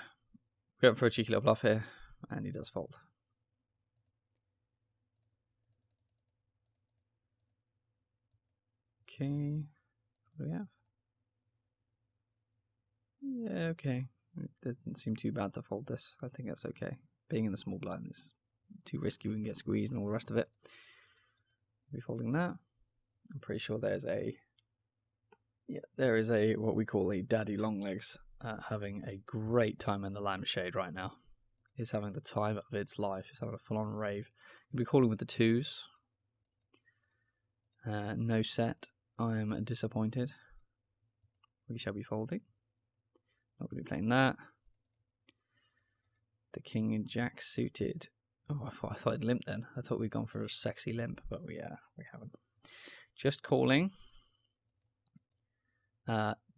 B: We went for a cheeky little bluff here, and he does fold. Okay. What do we have? Yeah, okay. It doesn't seem too bad to fold this. I think that's okay. Being in the small blind is too risky. We can get squeezed and all the rest of it. We'll be folding that. I'm pretty sure there is a what we call a daddy longlegs having a great time in the lampshade right now. It's having the time of its life. It's having a full-on rave. We'll be calling with the 2s. No set. I am disappointed. We shall be folding. Not going to be playing that. The king and jack suited. Oh, I thought I'd limp then. I thought we'd gone for a sexy limp, but we haven't. Just calling.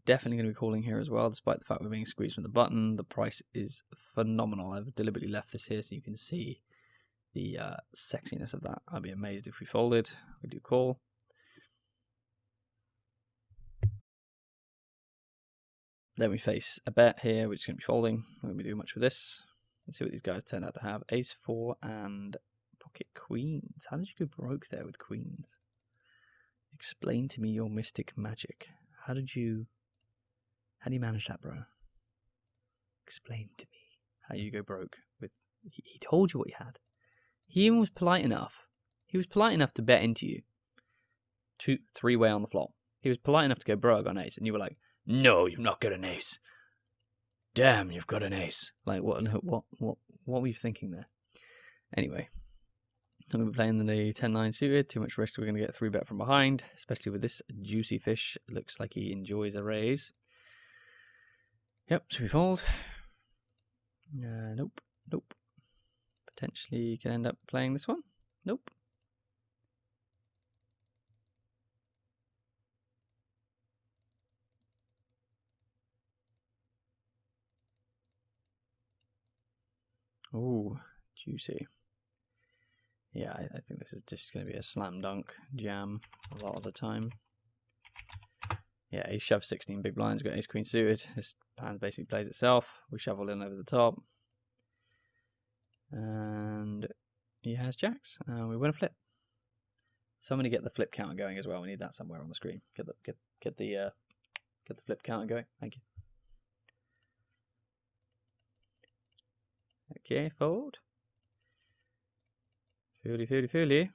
B: definitely going to be calling here as well, despite the fact we're being squeezed from the button. The price is phenomenal. I've deliberately left this here so you can see the sexiness of that. I'd be amazed if we folded. We do call. Then we face a bet here, which is going to be folding. We're going to be doing much with this. Let's see what these guys turn out to have. Ace 4 and pocket queens. How did you go broke there with queens? Explain to me your mystic magic. How do you manage that, bro? Explain to me how you go broke with. He told you what he had. He even was polite enough. He was polite enough to bet into you. 3-way on the flop. He was polite enough to go broke on ace, and you were like, "No, you've not got an ace. Damn, you've got an ace." Like, what were you thinking there? Anyway, I'm going to be playing the 10-9 suited. Too much risk. We're going to get 3-bet from behind, especially with this juicy fish. Looks like he enjoys a raise. Yep, so we fold. Nope. Potentially can end up playing this one. Nope. Ooh, juicy. Yeah, I think this is just going to be a slam dunk jam a lot of the time. Yeah, he shoved 16 big blinds, got ace queen suited. His hand basically plays itself. We shovel in over the top. And he has jacks. And we win a flip. Somebody get the flip counter going as well. We need that somewhere on the screen. Get the flip counter going. Thank you. Okay, fold. Foolly. 9's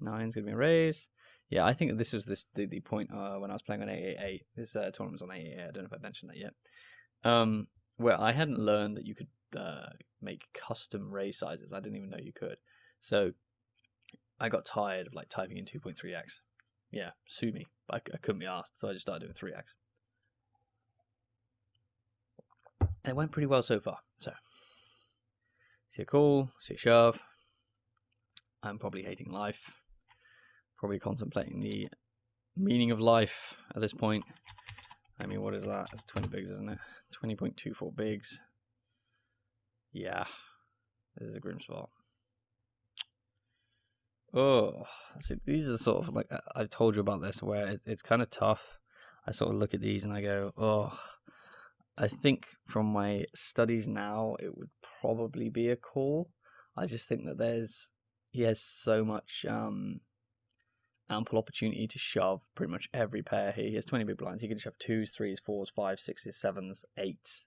B: going to be a raise. Yeah, I think this was the point when I was playing on 888. This tournament was on 888. I don't know if I mentioned that yet. Where I hadn't learned that you could make custom raise sizes. I didn't even know you could. So I got tired of like typing in 2.3x. Yeah, sue me. I couldn't be asked, so I just started doing 3x. And it went pretty well so far. So, see a call, see a shove. I'm probably hating life. Probably contemplating the meaning of life at this point. I mean, what is that? It's 20 bigs, isn't it? 20.24 bigs. Yeah, this is a grim spot. Oh, see, these are the sort of, like, I've told you about this, where it's kind of tough. I sort of look at these and I go, oh, I think from my studies now, it would probably be a call. I just think that he has so much ample opportunity to shove pretty much every pair here. He has 20 big blinds. He can shove 2s, 3s, 4s, 5s, 6s, 7s, 8s.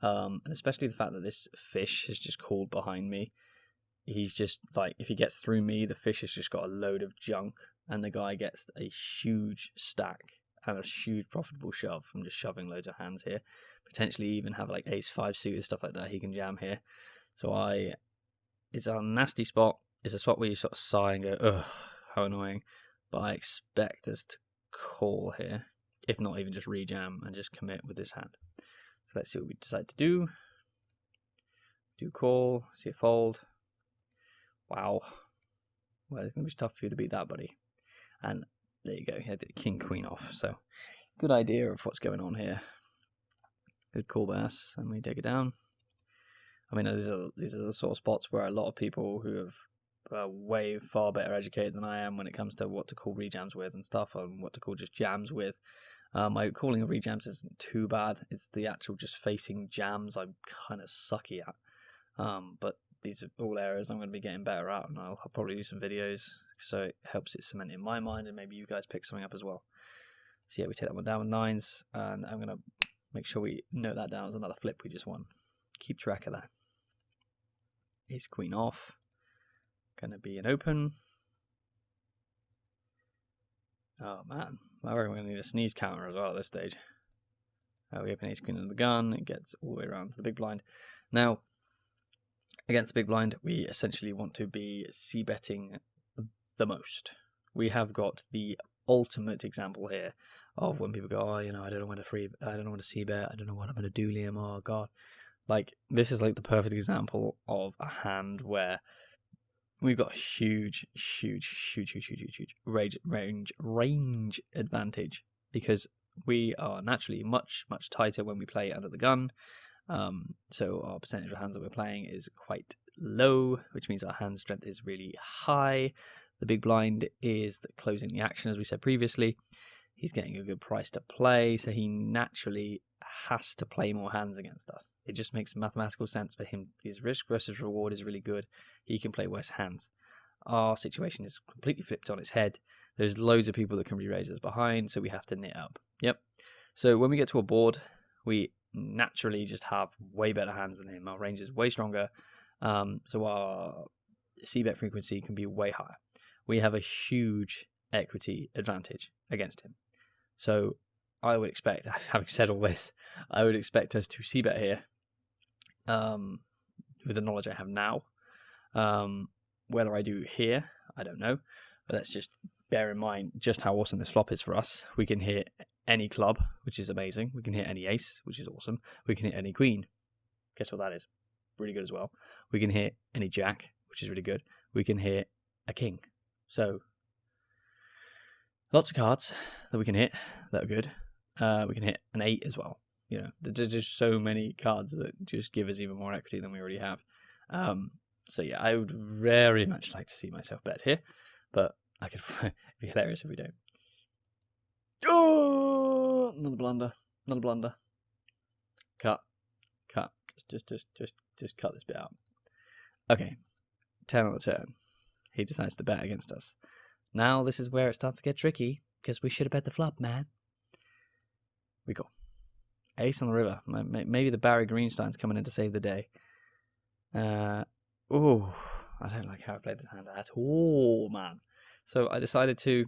B: And especially the fact that this fish has just called behind me. He's just like, if he gets through me, the fish has just got a load of junk, and the guy gets a huge stack and a huge profitable shove from just shoving loads of hands here. Potentially even have like ace 5 suited, stuff like that he can jam here. So it's a nasty spot. It's a spot where you sort of sigh and go, ugh, how annoying. But I expect us to call here, if not even just rejam and just commit with this hand. So let's see what we decide to do. Do call, see a fold. Wow. Well, it's going to be tough for you to beat that, buddy. And there you go. He had the king queen off. So good idea of what's going on here. Good call by us, and we take it down. I mean, these are the sort of spots where a lot of people who have way far better educated than I am when it comes to what to call rejams with and stuff, and what to call just jams with. My calling of rejams isn't too bad. It's the actual just facing jams I'm kind of sucky at. But these are all areas I'm going to be getting better at, and I'll probably do some videos so it helps it cement in my mind, and maybe you guys pick something up as well. So yeah, we take that one down with 9s, and I'm going to make sure we note that down as another flip we just won. Keep track of that. Ace queen off. Going to be an open. Oh man, I reckon we're going to need a sneeze counter as well at this stage. We open ace queen under the gun. It gets all the way around to the big blind. Now, against the big blind, we essentially want to be c-betting the most. We have got the ultimate example here of when people go, oh, you know, I don't know when to c-bet, I don't know what I'm going to do, Liam, oh god. Like, this is like the perfect example of a hand where we've got huge range advantage, because we are naturally much tighter when we play under the gun. So our percentage of hands that we're playing is quite low, which means our hand strength is really high. The big blind is closing the action, as we said previously. He's getting a good price to play, so he naturally has to play more hands against us. It just makes mathematical sense for him. His risk versus reward is really good. He can play worse hands. Our situation is completely flipped on its head. There's loads of people that can re-raise us behind, so we have to knit up. Yep. So when we get to a board, we naturally just have way better hands than him. Our range is way stronger, so our c-bet frequency can be way higher. We have a huge equity advantage against him. So I would expect, having said all this, I would expect us to c-bet here with the knowledge I have now. Whether I do here, I don't know. But let's just bear in mind just how awesome this flop is for us. We can hit any club, which is amazing. We can hit any ace, which is awesome. We can hit any queen. Guess what that is? Really good as well. We can hit any jack, which is really good. We can hit a king. So lots of cards that we can hit that are good. We can hit an 8 as well. You know, there's just so many cards that just give us even more equity than we already have. So yeah, I would very much like to see myself bet here, but I could it'd be hilarious if we don't. Oh, another blunder. Cut. Just cut this bit out. Okay, 10 on the turn. He decides to bet against us. Now this is where it starts to get tricky, because we should have bet the flop, man. We go. Ace on the river. Maybe the Barry Greenstein's coming in to save the day. Oh, I don't like how I played this hand at all, man. So I decided to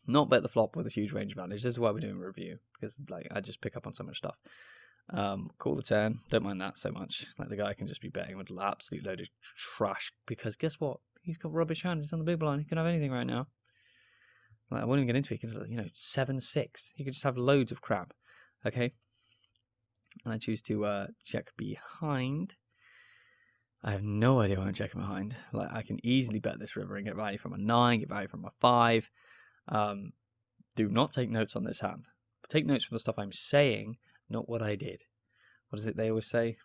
B: not bet the flop with a huge range advantage. This is why we're doing a review, because like I just pick up on so much stuff. Call the turn. Don't mind that so much. Like the guy can just be betting with an absolute load of trash, because guess what? He's got rubbish hands. He's on the big blind. He can have anything right now. Like I won't even get into it. He can, 7-6. He could just have loads of crap. Okay. And I choose to check behind. I have no idea what I'm checking behind. Like I can easily bet this river and get value from a 9, get value from a 5. Do not take notes on this hand. Take notes from the stuff I'm saying, not what I did. What is it they always say?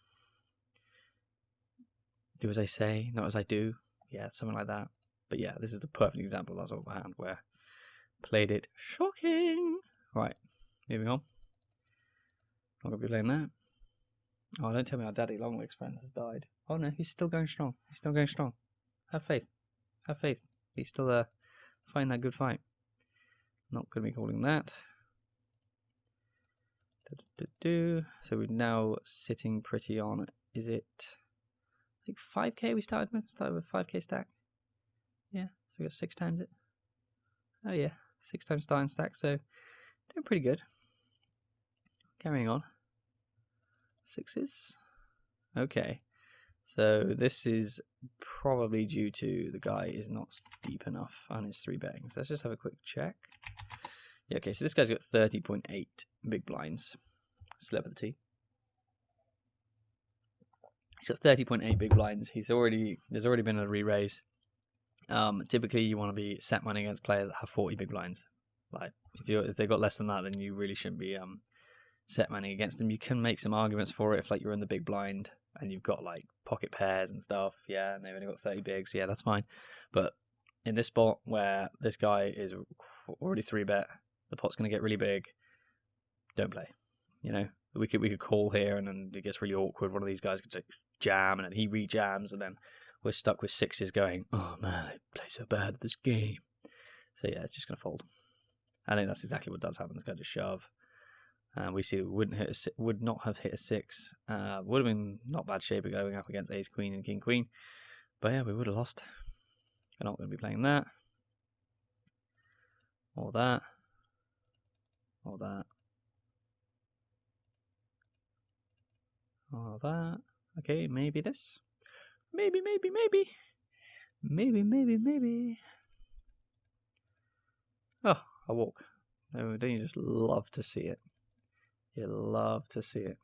B: Do as I say, not as I do. Yeah, something like that. But yeah, this is the perfect example of that sort of hand where I played it shocking. Right, moving on. Not going to be playing that. Oh, don't tell me our Daddy Longlegs friend has died. Oh no, he's still going strong. He's still going strong. Have faith. Have faith. He's still fighting that good fight. Not going to be calling that. So we're now sitting pretty on, is it, I think 5k we started with? Started with 5k stack. Yeah, so we got 6 times it. Oh yeah, 6 times starting stack, so doing pretty good. Carrying on. 6s. Okay, so this is probably due to the guy is not deep enough on his 3 betting. So let's just have a quick check. Yeah, okay, so this guy's got 30.8 big blinds. Celebrity. He's got 30.8 big blinds. There's already been a re-raise. Typically, you want to be set money against players that have 40 big blinds. Like if they've got less than that, then you really shouldn't be set money against them. You can make some arguments for it if like you're in the big blind and you've got like pocket pairs and stuff. Yeah, and they've only got 30 bigs. Yeah, that's fine. But in this spot where this guy is already 3-bet, the pot's going to get really big. Don't play. You know, we could call here, and then it gets really awkward. One of these guys could jam, and then he re-jams, and then we're stuck with 6s going, oh man, I play so bad at this game. So yeah, it's just going to fold. I think that's exactly what does happen. This guy just shove. We see it would not have hit a 6. Would have been not bad shape of going up against ace queen and king queen. But yeah, we would have lost. I'm not going to be playing that. Or that. Or that. Or that. Okay, maybe this. Maybe. Oh, I walk. Oh, don't you just love to see it? You love to see it.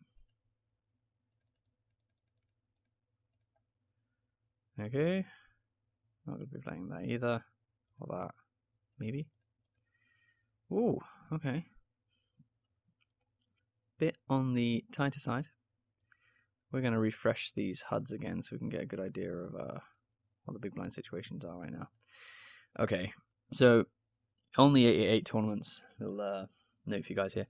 B: Okay. Not going to be playing that either. Or that. Maybe. Ooh, okay. bit on the tighter side. We're going to refresh these HUDs again so we can get a good idea of what the big blind situations are right now. Okay, so on the 88 tournaments, little note for you guys here,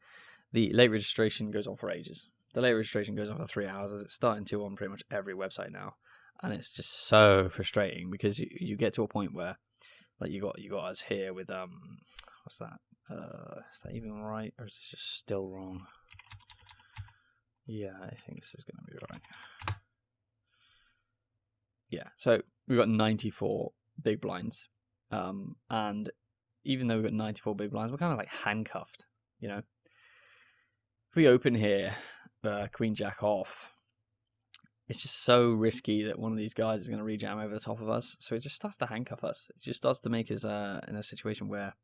B: the late registration goes on for ages. The late registration goes on for 3 hours, as it's starting to on pretty much every website now, and it's just so frustrating because you get to a point where, like, you got us here with what's that? Is that even right, or is this just still wrong? Yeah, I think this is going to be right. Yeah, so we've got 94 big blinds, and even though we've got 94 big blinds, we're kind of like handcuffed, you know. If we open here, Queen Jack off, it's just so risky that one of these guys is going to rejam over the top of us. So it just starts to handcuff us. It just starts to make us in a situation where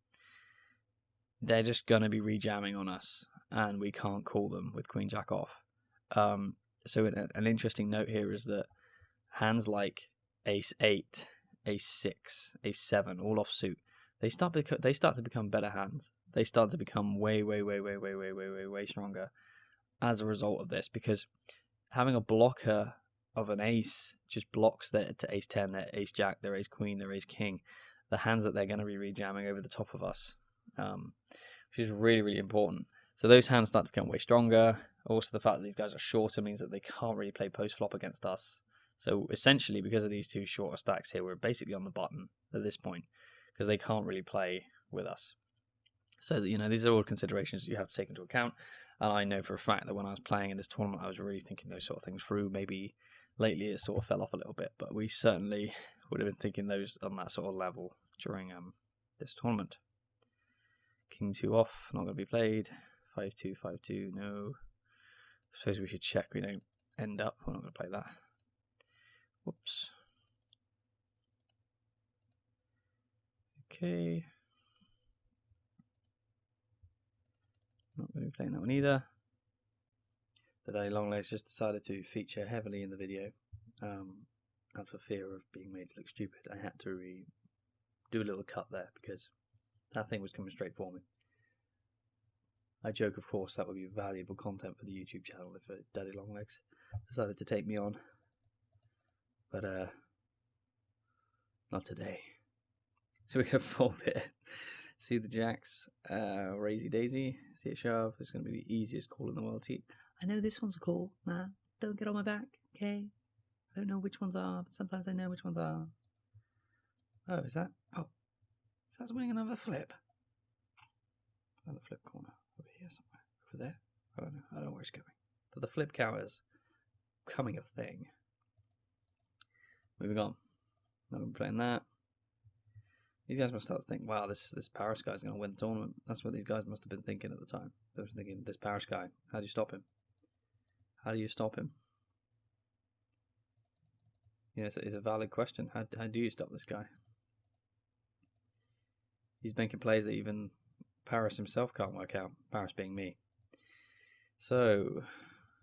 B: they're just going to be rejamming on us, and we can't call them with Queen Jack off. So an interesting note here is that hands like Ace 8, Ace 6, Ace 7, all offsuit, they start to become better hands. They start to become way stronger as a result of this, because having a blocker of an ace just blocks their to Ace 10, their Ace Jack, their Ace Queen, their Ace King, the hands that they're going to be rejamming over the top of us, which is really important. So those hands start to become way stronger. Also, the fact that these guys are shorter means that they can't really play post flop against us. So essentially, because of these two shorter stacks here, we're basically on the button at this point, because they can't really play with us. So that, you know, these are all considerations that you have to take into account. And I know for a fact that when I was playing in this tournament, I was really thinking those sort of things through. Maybe lately it sort of fell off a little bit, but we certainly would have been thinking those on that sort of level during this tournament. King 2 off, not going to be played. 5-2, 5-2, no. Suppose we should check we don't end up. We're not going to play that. Whoops. Okay. Not going to be playing that one either. The Daddy Longlegs just decided to feature heavily in the video, and for fear of being made to look stupid, I had to do a little cut there because that thing was coming straight for me. I joke, of course, that would be valuable content for the YouTube channel if Daddy Longlegs decided to take me on, but not today. So we're going to fold it. See the jacks, raisey daisy, see it shove. It's going to be the easiest call in the world. See, I know this one's a call, man. Don't get on my back, okay? I don't know which ones are, but sometimes I know which ones are. Oh, is that? Oh, is that winning another flip? Another flip corner over here somewhere. Over there? I don't know. I don't know where it's going. But the flip counter's becoming a thing. Moving on. Not going to be playing that. These guys must start to think, wow, this Paris guy's going to win the tournament. That's what these guys must have been thinking at the time. They were thinking, this Paris guy, how do you stop him? How do you stop him? You know, it's a valid question. How do you stop this guy? He's making plays that even Paris himself can't work out. Paris being me. So,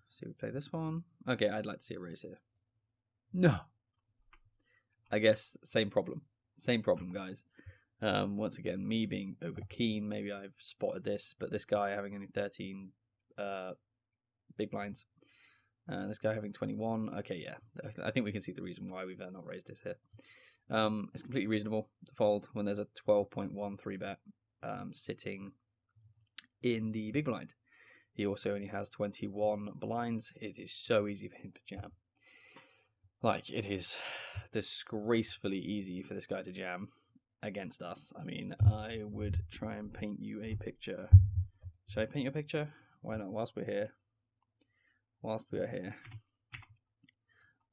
B: see, we play this one. Okay, I'd like to see a raise here. No. I guess same problem. Same problem, guys. Once again, me being over keen, maybe I've spotted this, but this guy having only 13 big blinds, this guy having 21. Okay, yeah, I think we can see the reason why we've not raised this here. It's completely reasonable to fold when there's a 12.13 bet sitting in the big blind. He also only has 21 blinds. It is so easy for him to jam. Like, it is disgracefully easy for this guy to jam against us. I mean, I would try and paint you a picture. Should I paint you a picture? Why not? Whilst we're here. Whilst we are here.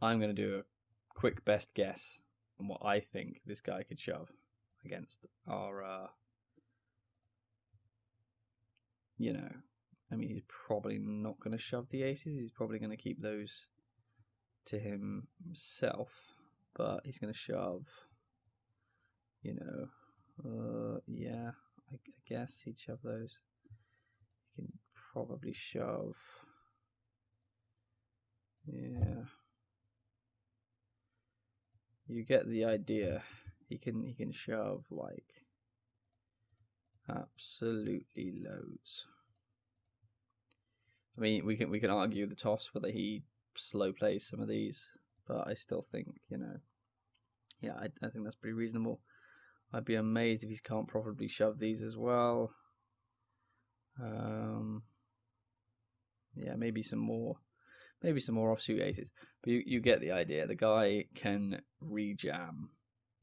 B: I'm going to do a quick best guess on what I think this guy could shove against our, you know, I mean, he's probably not going to shove the aces. He's probably going to keep those to himself, but he's going to shove, you know, yeah, I guess he'd shove those. He can probably shove, yeah, you get the idea. He can shove like absolutely loads. I mean, we can argue the toss whether he slow plays some of these, but I still think, you know, yeah, I think that's pretty reasonable. I'd be amazed if he can't probably shove these as well. Yeah, maybe some more offsuit aces. But you get the idea. The guy can rejam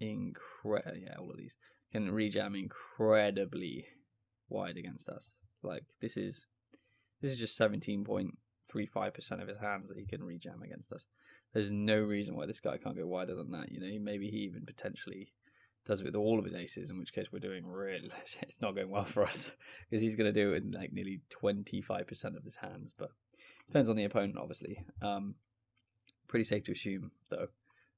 B: all of these can rejam incredibly wide against us. Like this is just 17.35% of his hands that he can rejam against us. There's no reason why this guy can't go wider than that. You know, maybe he even potentially does it with all of his aces, in which case we're doing really, it's not going well for us, because he's going to do it in like nearly 25% of his hands, but depends on the opponent, obviously. Pretty safe to assume, though,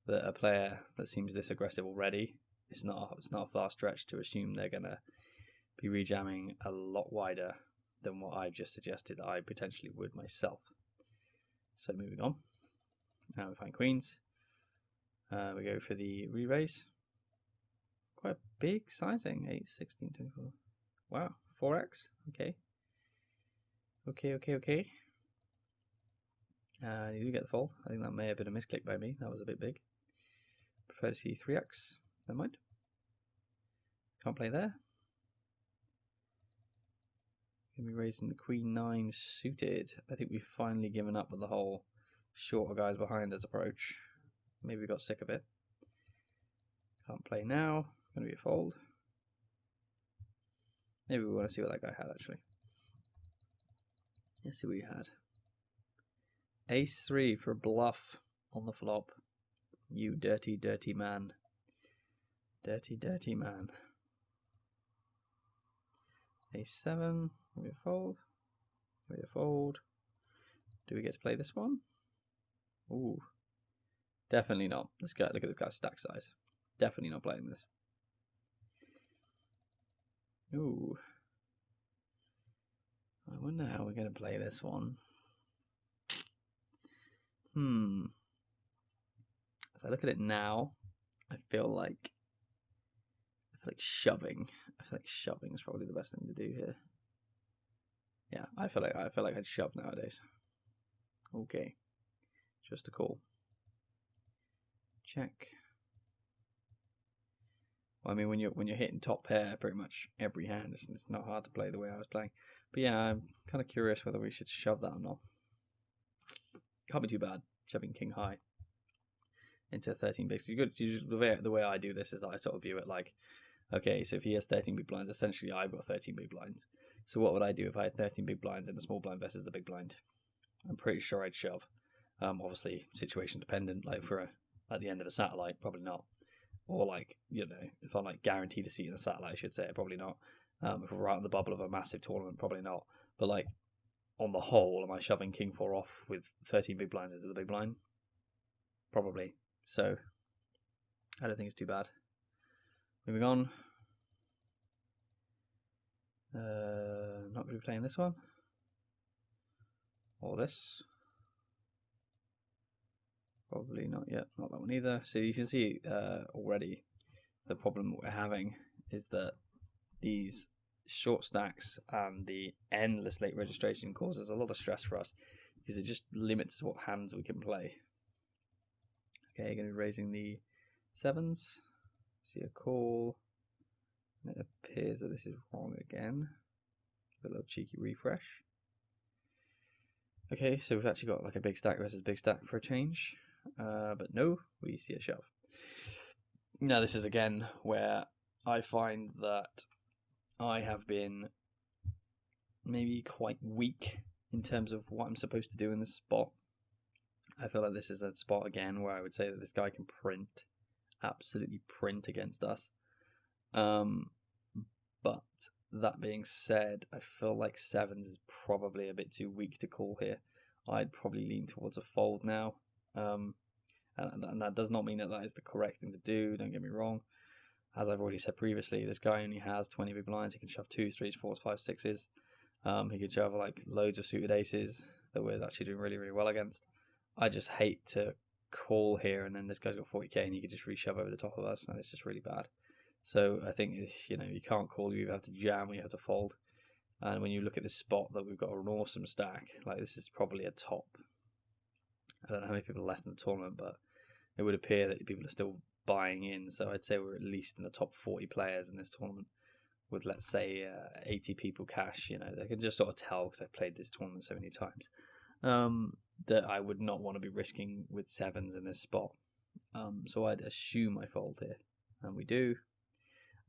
B: that a player that seems this aggressive already, it's not a far stretch to assume they're going to be rejamming a lot wider than what I've just suggested I potentially would myself. So moving on. Now we find queens. We go for the re-raise. Quite a big sizing. 8, 16, 24. Wow. 4x. Okay. Okay. You do get the fold. I think that may have been a misclick by me. That was a bit big. Prefer to see 3x. Never mind. Can't play there. Going to be raising the queen 9 suited. I think we've finally given up with the whole shorter guys behind us approach. Maybe we got sick of it. Can't play now. Going to be a fold. Maybe we want to see what that guy had actually. Let's see what he had. Ace 3 for a bluff on the flop. You dirty, dirty man. Dirty, dirty man. Ace 7. Maybe a fold. Maybe a fold. Do we get to play this one? Ooh. Definitely not. This guy, look at this guy's stack size. Definitely not playing this. Ooh. I wonder how we're going to play this one. As I look at it now, I feel like shoving. I feel like shoving is probably the best thing to do here. Yeah, I feel like I'd shove nowadays. Okay. Just a call. Check. Well, I mean, when you're hitting top pair pretty much every hand, it's not hard to play the way I was playing. But yeah, I'm kind of curious whether we should shove that or not. Can't be too bad, shoving king high into 13 bigs. The way I do this is that I sort of view it like, okay, so if he has 13 big blinds, essentially I've got 13 big blinds. So what would I do if I had 13 big blinds in the small blind versus the big blind? I'm pretty sure I'd shove. Obviously, situation dependent, like at the end of a satellite, probably not. Or like, you know, if I'm like guaranteed a seat in a satellite, I should say, probably not. If we're right on the bubble of a massive tournament, probably not. But like, on the whole, am I shoving king 4 off with 13 big blinds into the big blind? Probably. So, I don't think it's too bad. Moving on. Not going to be playing this one. Or this. Probably not yet. Not that one either. So you can see already the problem we're having is that these short stacks and the endless late registration causes a lot of stress for us because it just limits what hands we can play. Okay, going to be raising the 7s. See a call. And it appears that this is wrong again. Give a little cheeky refresh. Okay, so we've actually got like a big stack versus big stack for a change. But no, we see a shove. Now this is again where I find that I have been maybe quite weak in terms of what I'm supposed to do in this spot. I feel like this is a spot again where I would say that this guy can absolutely print against us. But that being said, I feel like 7s is probably a bit too weak to call here. I'd probably lean towards a fold now. And that does not mean that is the correct thing to do, don't get me wrong. As I've already said previously, this guy only has 20 big blinds. He can shove 2s, 3s, 4s, 5s, 6s. He can shove like loads of suited aces that we're actually doing really, really well against. I just hate to call here and then this guy's got 40k and he can just reshove over the top of us, and it's just really bad. So I think, you know, you can't call, you have to jam or you have to fold. And when you look at this spot, that we've got an awesome stack. Like, this is probably a top. I don't know how many people are left in the tournament, but it would appear that people are still buying in. So I'd say we're at least in the top 40 players in this tournament, with, let's say, 80 people cash. You know, they can just sort of tell, because I've played this tournament so many times, that I would not want to be risking with sevens in this spot. So I'd assume I fold here, and we do.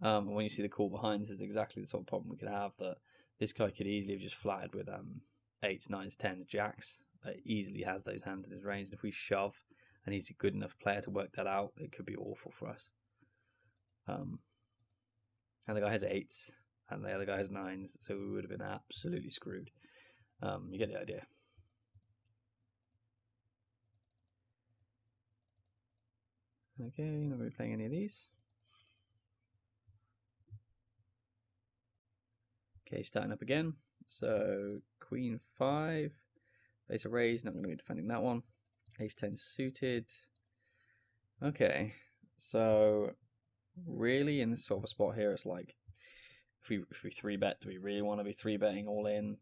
B: And when you see the call behind, this is exactly the sort of problem we could have, that this guy could easily have just flattered with 8s, 9s, 10s, jacks. Easily has those hands in his range. And if we shove, and he's a good enough player to work that out, it could be awful for us. And the guy has 8s, and the other guy has 9s, so we would have been absolutely screwed. You get the idea. Okay, not going to be playing any of these. Okay, starting up again. So Queen 5, face a raise. Not going to be defending that one. Ace 10 suited. Okay, so really in this sort of a spot here, it's like if we 3-bet, do we really want to be 3-betting all in?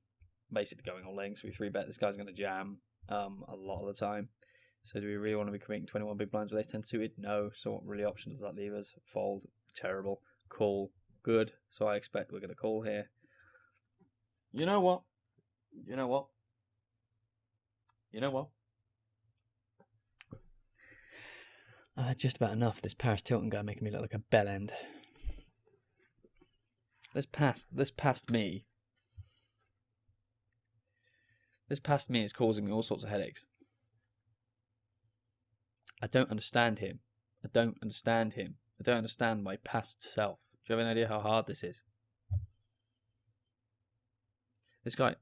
B: Basically going all in, so we 3-bet. This guy's going to jam a lot of the time. So do we really want to be committing 21 big blinds with ace 10 suited? No. So what really option does that leave us? Fold, terrible. Call, good. So I expect we're going to call here. You know what? You know what? You know what? Just about enough. This Paris Tilton guy making me look like a bell end. This past me. This past me is causing me all sorts of headaches. I don't understand him. I don't understand him. I don't understand my past self. Do you have any idea how hard this is? This guy,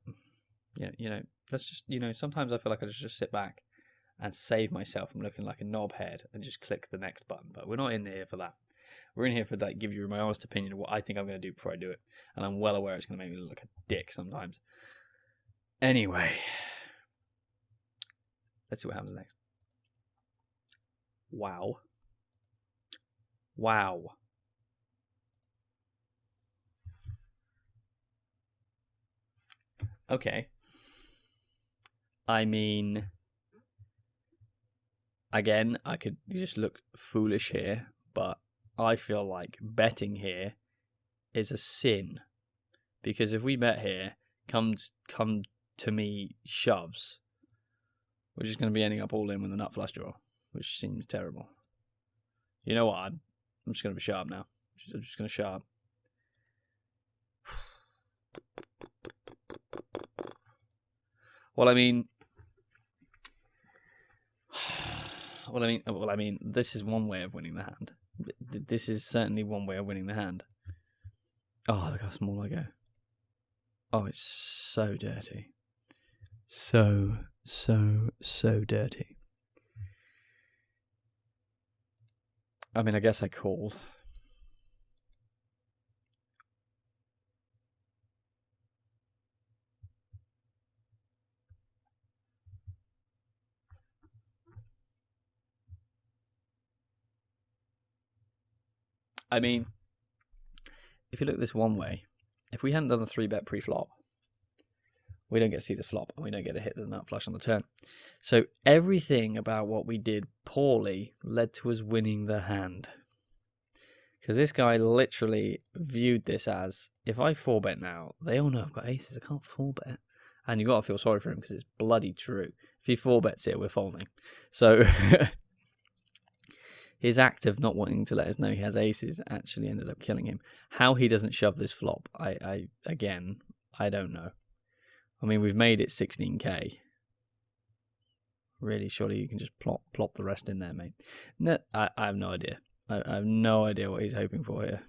B: you know, let's just, sometimes I feel like I just sit back and save myself from looking like a knobhead and just click the next button. But we're not in here for that. We're in here for that, give you my honest opinion of what I think I'm going to do before I do it. And I'm well aware it's going to make me look like a dick sometimes. Anyway, let's see what happens next. Wow. Wow. Okay. I mean, again, I could just look foolish here, but I feel like betting here is a sin. Because if we bet here, come to me shoves, we're just going to be ending up all in with a nut flush draw, which seems terrible. You know what? I'm just going to be sharp now. I'm just going to sharp. Well, I mean, this is one way of winning the hand. This is certainly one way of winning the hand. Oh, look how small I go. Oh, it's so dirty. So dirty. I mean, I guess I called. I mean, if you look at this one way, if we hadn't done the 3-bet pre-flop, we don't get to see this flop, and we don't get to hit the nut flush on the turn. So everything about what we did poorly led to us winning the hand. Because this guy literally viewed this as, if I 4-bet now, they all know I've got aces, I can't 4-bet. And you've got to feel sorry for him, because it's bloody true. If he 4-bets it, we're folding. So his act of not wanting to let us know he has aces actually ended up killing him. How he doesn't shove this flop, I don't know. I mean, we've made it 16k. Really, surely you can just plop the rest in there, mate. No, I have no idea. I have no idea what he's hoping for here.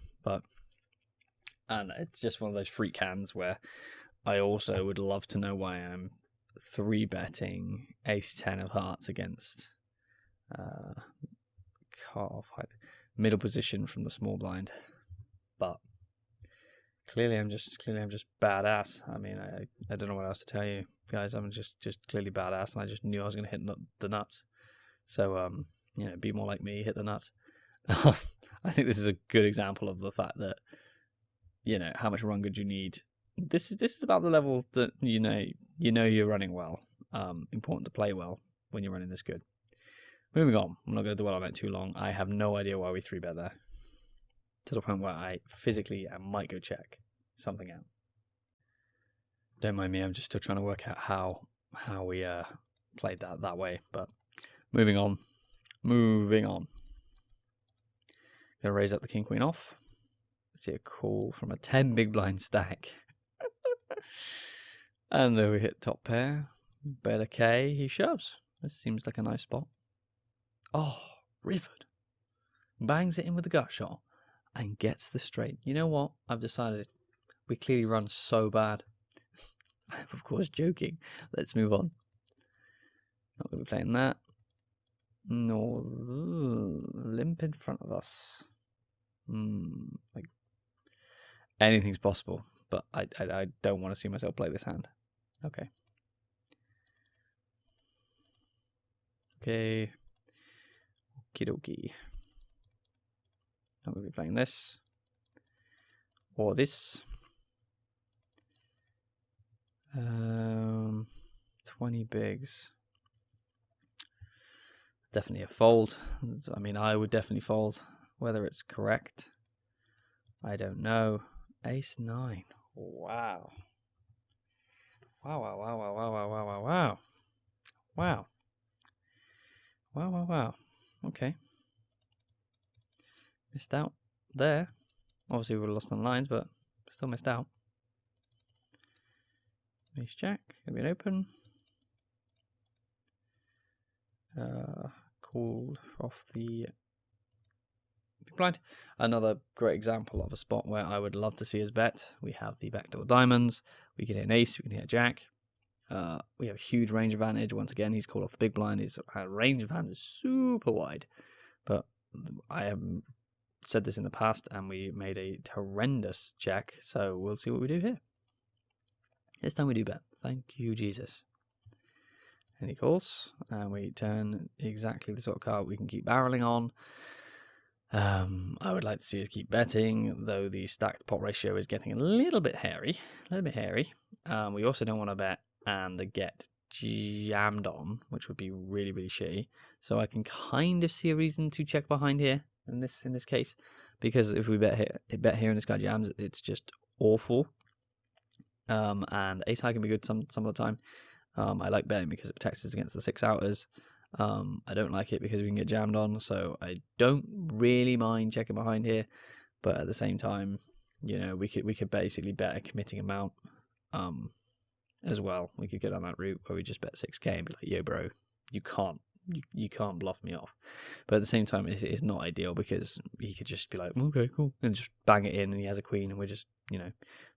B: And it's just one of those freak hands where I also would love to know why I'm 3-betting ace 10 of hearts against middle position from the small blind. But clearly I'm just badass. I mean, I don't know what else to tell you guys. I'm just clearly badass, and I just knew I was going to hit the nuts. So be more like me, hit the nuts. I think this is a good example of the fact that, how much run good you need this is about the level that you know you're running well. Important to play well when you're running this good. Moving on. I'm not going to dwell on it too long. I have no idea why we 3-bet there. To the point where I might go check something out. Don't mind me. I'm just still trying to work out how we played that way. But moving on. Gonna raise up the king queen off. See a call from a 10 big blind stack. And then we hit top pair. Bet a K. He shoves. This seems like a nice spot. Oh, rivered. Bangs it in with the gut shot and gets the straight. You know what? I've decided we clearly run so bad. I'm of course joking. Let's move on. Not going to be playing that. No, limp in front of us. Like anything's possible, but I don't want to see myself play this hand. Okay. Okay. Okie dokie. Not going to be playing this. Or this. 20 bigs. Definitely a fold. I mean, I would definitely fold. Whether it's correct, I don't know. Ace 9. Wow. Wow. Okay. Missed out there. Obviously, we would have lost on lines, but still missed out. Ace Jack. Gonna be an open. Called off the big blind. Another great example of a spot where I would love to see us bet. We have the backdoor diamonds. We can hit an ace. We can hit a jack. We have a huge range advantage. Once again, he's called off the big blind. His range of hands is super wide. But I have said this in the past, and we made a horrendous check. So we'll see what we do here. This time we do bet. Thank you, Jesus. And he calls, and we turn exactly the sort of card we can keep barreling on. I would like to see us keep betting, though the stacked pot ratio is getting a little bit hairy. We also don't want to bet and get jammed on, which would be really, really shitty. So I can kind of see a reason to check behind here in this case, because if we bet here and this guy jams, it's just awful. And ace high can be good some of the time. I like betting because it protects us against the 6-outers. I don't like it because we can get jammed on, so I don't really mind checking behind here. But at the same time, you know, we could basically bet a committing amount as well. We could go down that route where we just bet 6k and be like, yo, bro, you can't bluff me off. But at the same time, it's not ideal because he could just be like, okay, cool, and just bang it in, and he has a queen, and we're just, you know,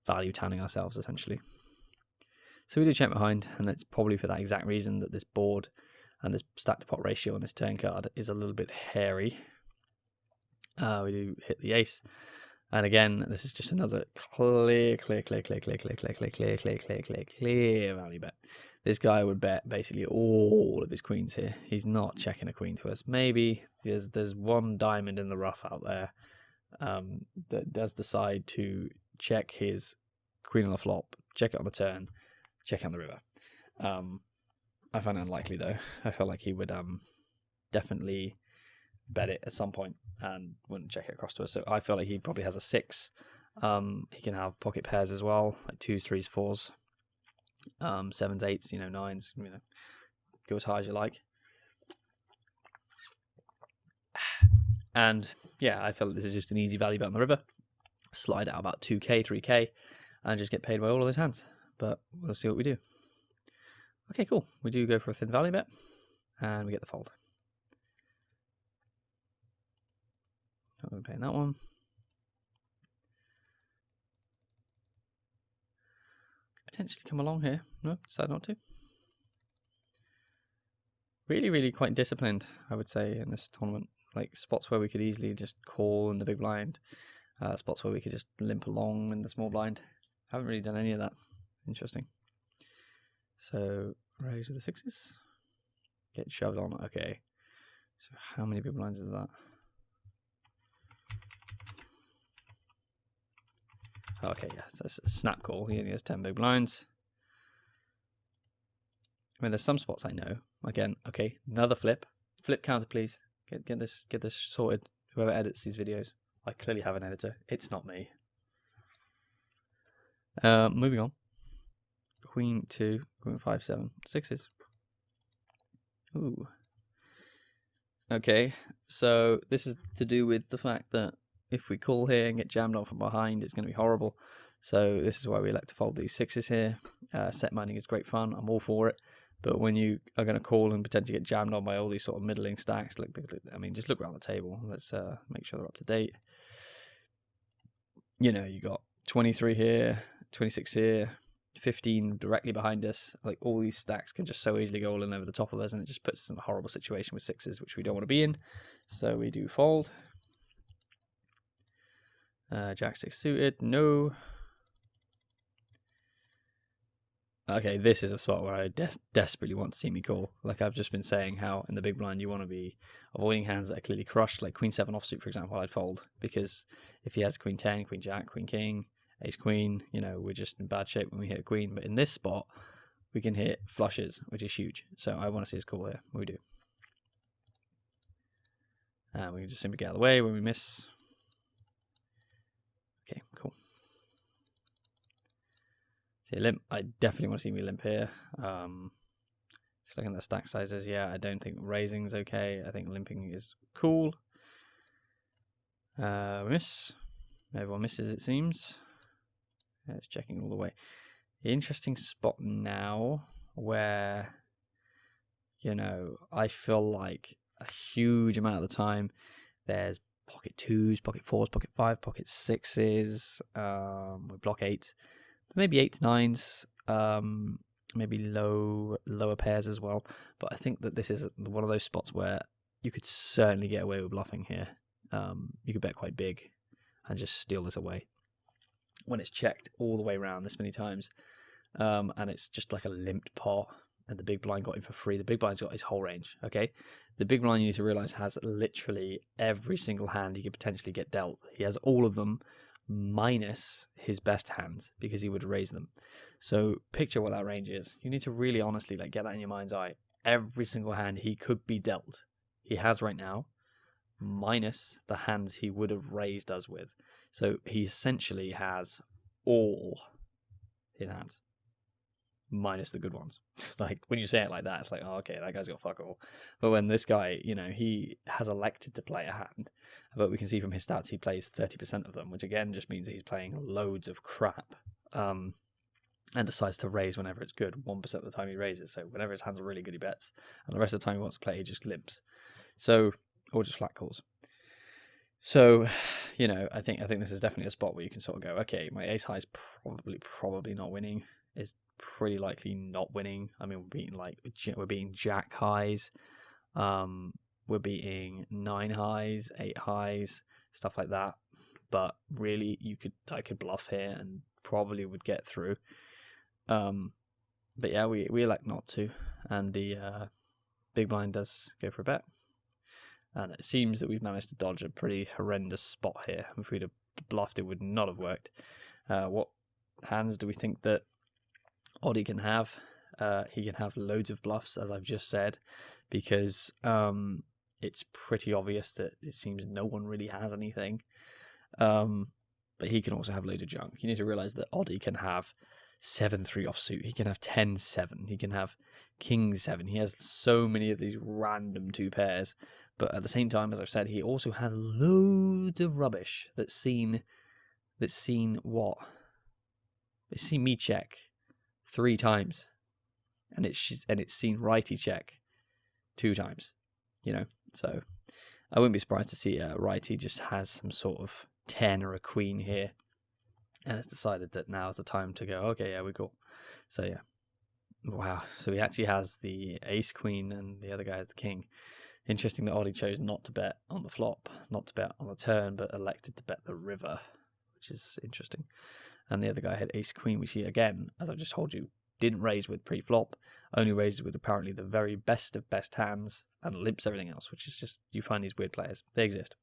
B: value tanning ourselves essentially. So we do check behind, and it's probably for that exact reason that this board and this stack to pot ratio on this turn card is a little bit hairy. We do hit the ace, and again, this is just another clear value bet. This guy would bet basically all of his queens here. He's not checking a queen to us. Maybe there's one diamond in the rough out there that does decide to check his queen on the flop, check it on the turn, check it on the river. I find it unlikely though. I feel like he would definitely bet it at some point and wouldn't check it across to us. So I feel like he probably has a 6. He can have pocket pairs as well, like 2s, 3s, 4s, 7s, 8s, 9s. Go as high as you like. And yeah, I feel like this is just an easy value bet on the river. Slide out about 2k, 3k, and just get paid by all of those hands. But we'll see what we do. Okay, cool. We do go for a thin value bet, and we get the fold. Not going to be paying that one. Could potentially come along here. No, decide not to. Really, really quite disciplined, I would say, in this tournament. Like spots where we could easily just call in the big blind. Spots where we could just limp along in the small blind. Haven't really done any of that. Interesting. So, raise with the 6s. Get shoved on. Okay. So, how many big blinds is that? Okay, yeah, so it's a snap call. He only has 10 big blinds. I mean, there's some spots I know. Again, okay, another flip. Flip counter, please. Get this sorted. Whoever edits these videos. I clearly have an editor. It's not me. Moving on. Queen 2, Queen 5, 7, 6s. Ooh. Okay, so this is to do with the fact that if we call here and get jammed on from behind, it's going to be horrible. So this is why we like to fold these 6s here. Set mining is great fun. I'm all for it. But when you are going to call and potentially get jammed on by all these sort of middling stacks, I mean, just look around the table. Let's make sure they're up to date. You know, you got 23 here, 26 here, 15 directly behind us. Like, all these stacks can just so easily go all in over the top of us, and it just puts us in a horrible situation with 6s, which we don't want to be in. So we do fold. Jack 6 suited, no. Okay, this is a spot where I desperately want to see me call. Like I've just been saying, how in the big blind you want to be avoiding hands that are clearly crushed, like Queen 7 offsuit, for example. I'd fold, because if he has Queen 10, Queen Jack, Queen King, Ace Queen, you know, we're just in bad shape when we hit a Queen. But in this spot, we can hit flushes, which is huge. So I want to see us call here. We do. And we can just simply get out of the way when we miss. Okay, cool. See, limp. I definitely want to see me limp here. Just looking at the stack sizes, yeah, I don't think raising's okay. I think limping is cool. We miss. Everyone misses, it seems. Yeah, it's checking all the way. The interesting spot now where, you know, I feel like a huge amount of the time there's pocket 2s, pocket 4s, pocket 5, pocket 6s, we block 8s, maybe 8s, 9s, maybe lower pairs as well. But I think that this is one of those spots where you could certainly get away with bluffing here. You could bet quite big and just steal this away when it's checked all the way around this many times. And it's just like a limped pot, and the big blind got him for free. The big blind's got his whole range, okay? The big blind, you need to realize, has literally every single hand he could potentially get dealt. He has all of them minus his best hands, because he would raise them. So picture what that range is. You need to really honestly get that in your mind's eye. Every single hand he could be dealt, he has right now, minus the hands he would have raised us with. So he essentially has all his hands, minus the good ones. Like, when you say it like that, it's like, oh, okay, that guy's got fuck all. But when this guy, you know, he has elected to play a hand, but we can see from his stats he plays 30% of them, which again just means that he's playing loads of crap, and decides to raise whenever it's good. 1% of the time he raises. So whenever his hands are really good, he bets, and the rest of the time he wants to play, he just limps. So, or just flat calls. So, you know, I think this is definitely a spot where you can sort of go, okay, my ace high is probably not winning. Is pretty likely not winning. I mean, we're beating jack highs, we're beating 9 highs, 8 highs, stuff like that. But really, I could bluff here and probably would get through. But yeah, we elect not to, and the big blind does go for a bet. And it seems that we've managed to dodge a pretty horrendous spot here. If we'd have bluffed, it would not have worked. What hands do we think that Oddie can have? He can have loads of bluffs, as I've just said, because it's pretty obvious that it seems no one really has anything. But he can also have loads of junk. You need to realize that Oddie can have 7-3 offsuit. He can have 10-7. He can have King 7. He has so many of these random 2 pairs. But at the same time, as I've said, he also has loads of rubbish that's seen what? It's seen me check 3 times, and it's seen righty check 2 times. You know, so I wouldn't be surprised to see righty just has some sort of 10 or a queen here, and it's decided that now is the time to go, okay, yeah, we go. So yeah, wow. So he actually has the ace queen, and the other guy has the king. Interesting that Oddie chose not to bet on the flop, not to bet on the turn, but elected to bet the river, which is interesting. And the other guy had ace queen, which he, again, as I just told you, didn't raise with pre-flop, only raises with apparently the very best of best hands, and limps everything else, which is just, you find these weird players. They exist.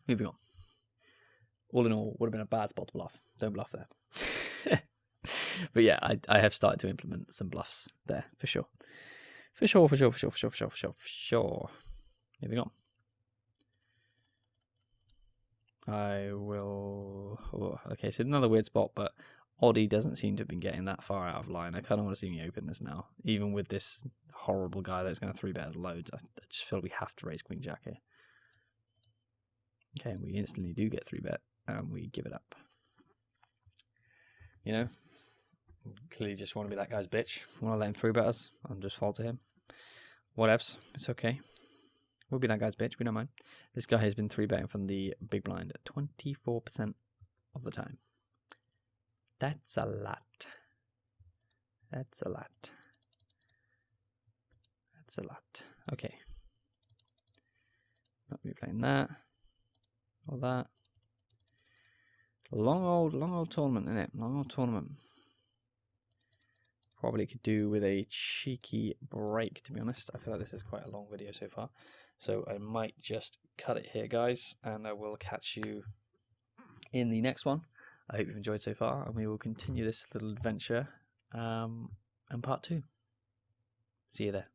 B: Moving on. all in all, would have been a bad spot to bluff. Don't bluff there. But yeah, I have started to implement some bluffs there for sure. For sure. Moving on. I will. Oh, okay, so another weird spot, but Oddie doesn't seem to have been getting that far out of line. I kind of want to see me open this now, even with this horrible guy that's going to 3-bet us loads. I just feel we have to raise Queen Jack here. Okay, we instantly do get 3-bet, and we give it up. You know, clearly just want to be that guy's bitch. Want to let him 3-bet us and just fall to him. Whatevs, it's okay. We'll be that guy's bitch, we don't mind. This guy has been 3-betting from the big blind 24% of the time. That's a lot. That's a lot. That's a lot. Okay. Not be playing that. Or that. Long old tournament, innit? Long old tournament. Probably could do with a cheeky break, to be honest. I feel like this is quite a long video so far. So I might just cut it here, guys, and I will catch you in the next one. I hope you've enjoyed so far, and we will continue this little adventure in part 2. See you there.